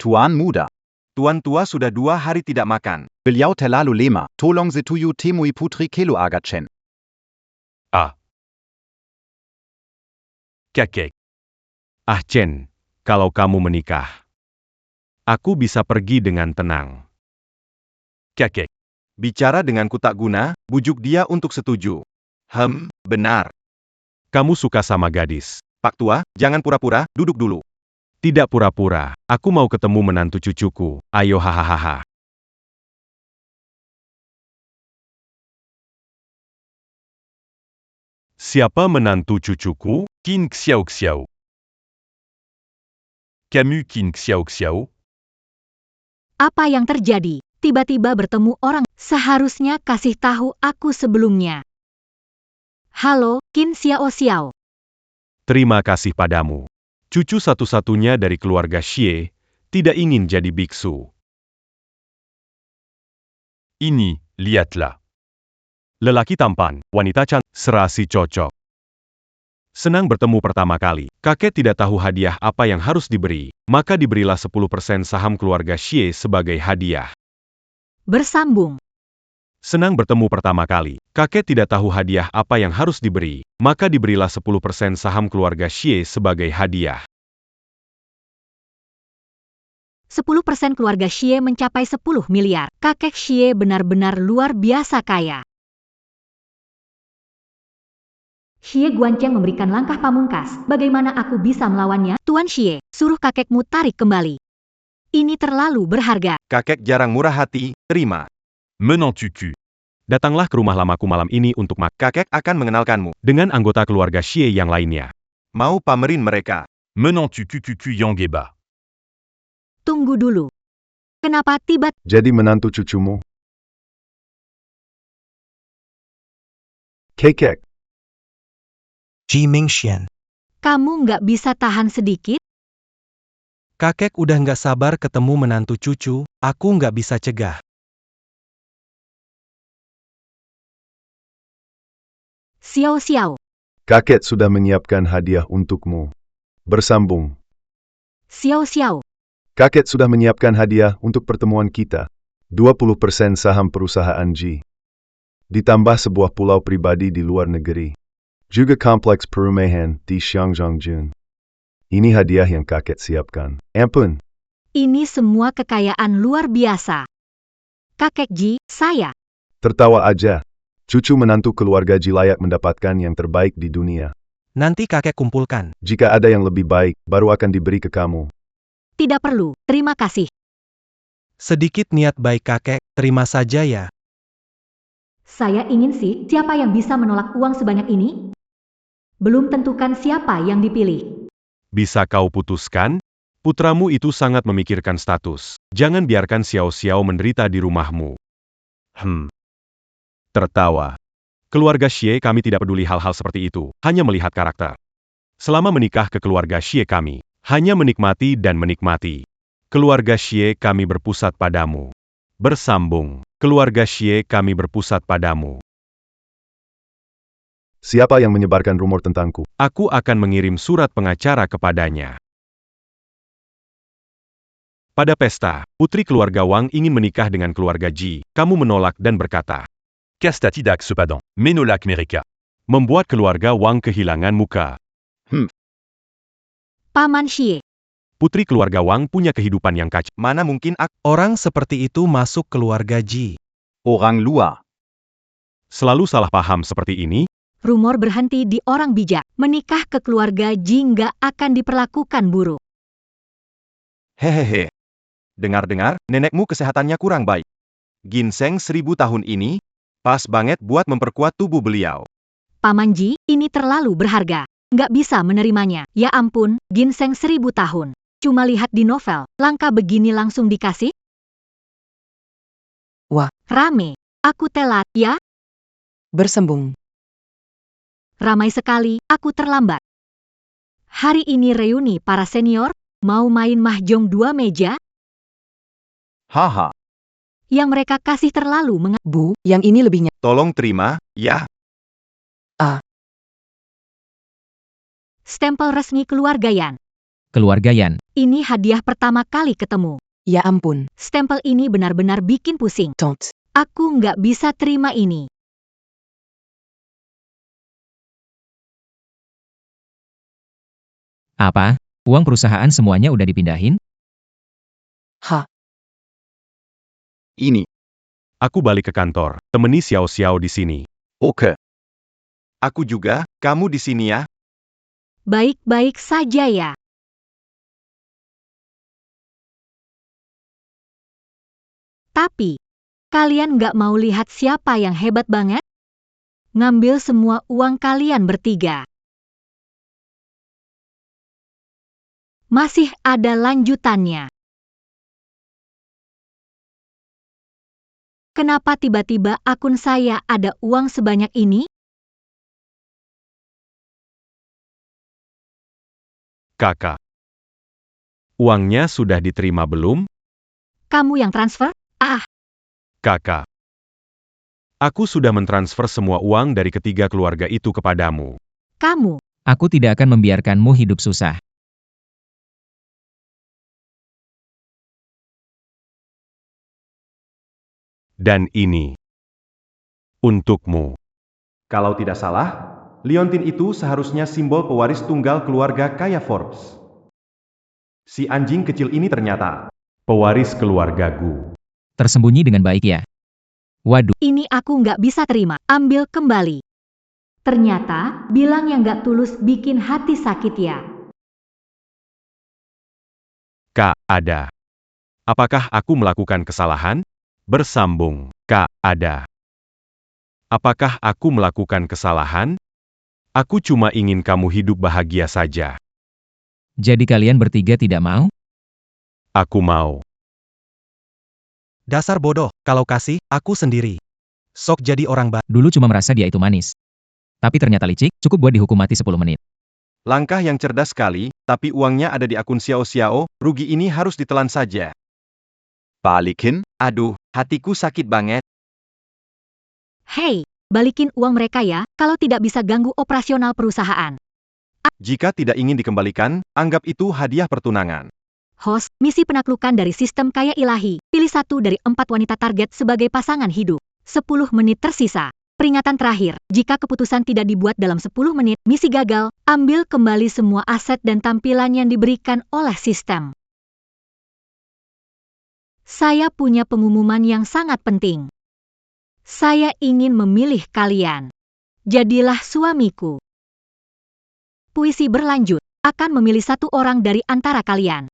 Tuan muda. Tuan tua sudah 2 hari tidak makan. Beliau terlalu lema. Tolong setuju temui putri kelo agak Chen. Kakek. Chen, kalau kamu menikah, aku bisa pergi dengan tenang. Kakek. Bicara denganku tak guna, bujuk dia untuk setuju. Benar. Kamu suka sama gadis. Pak tua, jangan pura-pura, duduk dulu. Tidak pura-pura, aku mau ketemu menantu cucuku, ayo hahaha. Siapa menantu cucuku? Qin Xiao Xiao. Camus Qin Xiao Xiao. Apa yang terjadi? Tiba-tiba bertemu orang, seharusnya kasih tahu aku sebelumnya. Halo, Qin Xiao Xiao. Terima kasih padamu. Cucu satu-satunya dari keluarga Xie, tidak ingin jadi biksu. Ini, lihatlah. Lelaki tampan, wanita cantik, serasi cocok. Senang bertemu pertama kali. Kakek tidak tahu hadiah apa yang harus diberi, maka diberilah 10% saham keluarga Xie sebagai hadiah. Bersambung. Senang bertemu pertama kali. Kakek tidak tahu hadiah apa yang harus diberi, maka diberilah 10% saham keluarga Xie sebagai hadiah. 10% keluarga Xie mencapai 10 miliar. Kakek Xie benar-benar luar biasa kaya. Xie Guancheng memberikan langkah pamungkas. Bagaimana aku bisa melawannya? Tuan Xie, suruh kakekmu tarik kembali. Ini terlalu berharga. Kakek jarang murah hati, terima. Menantu Q. Datanglah ke rumah lamaku malam ini untuk makan. Kakek akan mengenalkanmu. Dengan anggota keluarga Xie yang lainnya. Mau pamerin mereka. Menantu Q Yang Geba. Tunggu dulu. Kenapa tiba? Jadi menantu cucumu? Kekek. Ji Mingxian. Kamu nggak bisa tahan sedikit? Kakek udah nggak sabar ketemu menantu cucu, aku nggak bisa cegah. Xiao Xiao. Kakek sudah menyiapkan hadiah untukmu. Bersambung. Xiao Xiao. Kakek sudah menyiapkan hadiah untuk pertemuan kita. 20% saham perusahaan Ji. Ditambah sebuah pulau pribadi di luar negeri. Juga kompleks perumahan di Xiangzhongjun. Ini hadiah yang kakek siapkan. Ampun. Ini semua kekayaan luar biasa. Kakek Ji, saya. Tertawa aja. Cucu menantu keluarga Ji layak mendapatkan yang terbaik di dunia. Nanti kakek kumpulkan. Jika ada yang lebih baik, baru akan diberi ke kamu. Tidak perlu, terima kasih. Sedikit niat baik kakek, terima saja ya. Saya ingin sih, siapa yang bisa menolak uang sebanyak ini? Belum tentukan siapa yang dipilih. Bisa kau putuskan? Putramu itu sangat memikirkan status. Jangan biarkan Xiao Xiao menderita di rumahmu. Tertawa. Keluarga Xie kami tidak peduli hal-hal seperti itu, hanya melihat karakter. Selama menikah ke keluarga Xie kami, hanya menikmati dan menikmati. Keluarga Xie kami berpusat padamu. Bersambung. Keluarga Xie kami berpusat padamu. Siapa yang menyebarkan rumor tentangku? Aku akan mengirim surat pengacara kepadanya. Pada pesta, putri keluarga Wang ingin menikah dengan keluarga Ji. Kamu menolak dan berkata, Castatidac cependant, Menolak mereka. Membuat keluarga Wang kehilangan muka. Paman Xie. Putri keluarga Wang punya kehidupan yang kacau. Mana mungkin Orang seperti itu masuk keluarga Ji. Orang luar. Selalu salah paham seperti ini? Rumor berhenti di orang bijak. Menikah ke keluarga Ji nggak akan diperlakukan buruk. Hehehe. Dengar-dengar, nenekmu kesehatannya kurang baik. Ginseng 1000 tahun ini, pas banget buat memperkuat tubuh beliau. Paman Ji, ini terlalu berharga. Nggak bisa menerimanya. Ya ampun, ginseng 1000 tahun. Cuma lihat di novel, langka begini langsung dikasih? Wah. Rame. Aku telat, ya? Bersembung. Ramai sekali, aku terlambat. Hari ini reuni para senior, mau main mahjong 2 meja? Haha. Yang mereka kasih terlalu Bu, yang ini lebihnya. Tolong terima, ya. Stempel resmi keluarga Yan. Keluarga Yan. Ini hadiah pertama kali ketemu. Ya ampun. Stempel ini benar-benar bikin pusing. Tante. Aku nggak bisa terima ini. Apa? Uang perusahaan semuanya udah dipindahin? Ini. Aku balik ke kantor, temani Xiao Xiao di sini. Oke. Aku juga, kamu di sini ya. Baik-baik saja ya. Tapi, kalian nggak mau lihat siapa yang hebat banget? Ngambil semua uang kalian bertiga. Masih ada lanjutannya. Kenapa tiba-tiba akun saya ada uang sebanyak ini? Kakak. Uangnya sudah diterima belum? Kamu yang transfer? Kakak. Aku sudah mentransfer semua uang dari ketiga keluarga itu kepadamu. Kamu. Aku tidak akan membiarkanmu hidup susah. Dan ini untukmu. Kalau tidak salah, liontin itu seharusnya simbol pewaris tunggal keluarga kaya Forbes. Si anjing kecil ini ternyata Pewaris keluargaku. Tersembunyi dengan baik ya. Waduh, Ini aku nggak bisa terima. Ambil kembali. Ternyata, bilang yang nggak tulus bikin hati sakit ya. Kak, ada. Apakah aku melakukan kesalahan? Bersambung. Kak, ada. Apakah aku melakukan kesalahan? Aku cuma ingin kamu hidup bahagia saja. jadi kalian bertiga tidak mau? Aku mau. Dasar bodoh, kalau kasih, aku sendiri. Sok jadi orang baik. Dulu cuma merasa dia itu manis. Tapi ternyata licik, cukup buat dihukum mati 10 menit. langkah yang cerdas sekali, tapi uangnya ada di akun Xiao Xiao, rugi ini harus ditelan saja. Balikin? Aduh, hatiku sakit banget. Hei, balikin uang mereka ya, kalau tidak bisa ganggu operasional perusahaan. Jika tidak ingin dikembalikan, anggap itu hadiah pertunangan. Host, misi penaklukan dari sistem kaya ilahi. Pilih 1 dari 4 wanita target sebagai pasangan hidup. 10 menit tersisa. Peringatan terakhir, jika keputusan tidak dibuat dalam 10 menit, misi gagal, ambil kembali semua aset dan tampilan yang diberikan oleh sistem. Saya punya pengumuman yang sangat penting. Saya ingin memilih kalian. Jadilah suamiku. Puisi berlanjut, akan memilih 1 orang dari antara kalian.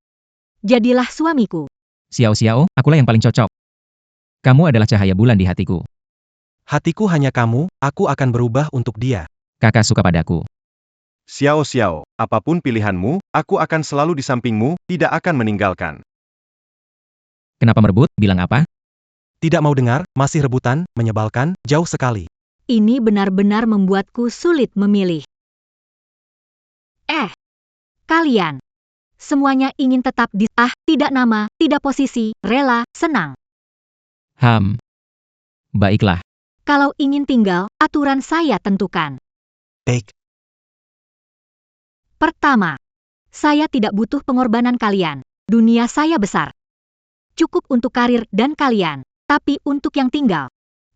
Jadilah suamiku. Xiao Xiao, akulah yang paling cocok. Kamu adalah cahaya bulan di hatiku. Hatiku hanya kamu, aku akan berubah untuk dia. Kakak suka padaku. Xiao Xiao, apapun pilihanmu, aku akan selalu di sampingmu, tidak akan meninggalkan. Kenapa merebut? Bilang apa? Tidak mau dengar, masih rebutan, menyebalkan, jauh sekali. Ini benar-benar membuatku sulit memilih. Kalian. Semuanya ingin tetap di tidak nama, tidak posisi, rela, senang. Baiklah. Kalau ingin tinggal, aturan saya tentukan. Baik. Pertama, saya tidak butuh pengorbanan kalian. Dunia saya besar. Cukup untuk karir dan kalian. Tapi untuk yang tinggal,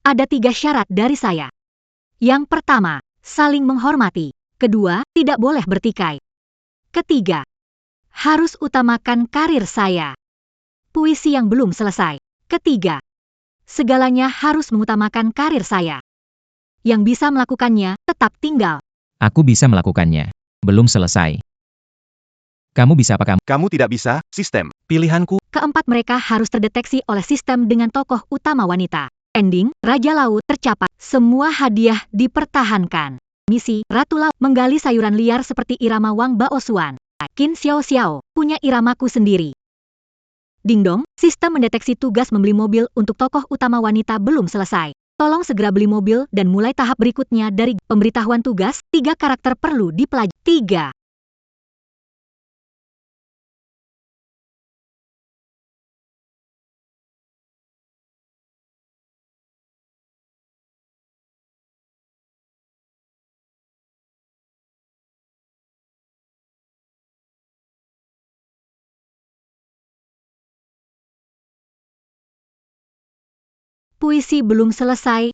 ada 3 syarat dari saya. Yang pertama, saling menghormati. Kedua, tidak boleh bertikai. Ketiga, harus utamakan karir saya. Puisi yang belum selesai. Ketiga, segalanya harus mengutamakan karir saya. Yang bisa melakukannya, tetap tinggal. Aku bisa melakukannya. Belum selesai. Kamu bisa apa kamu? Kamu tidak bisa, sistem. Pilihanku, Keempat mereka harus terdeteksi oleh sistem dengan tokoh utama wanita. Ending, Raja Laut tercapai. Semua hadiah dipertahankan. Misi, Ratu Laut menggali sayuran liar seperti irama Wang Baosuan. Qin Xiao Xiao, punya iramaku sendiri. Ding dong, sistem mendeteksi tugas membeli mobil untuk tokoh utama wanita belum selesai. Tolong segera beli mobil dan mulai tahap berikutnya dari pemberitahuan tugas. 3 karakter perlu dipelajari. 3. Puisi belum selesai,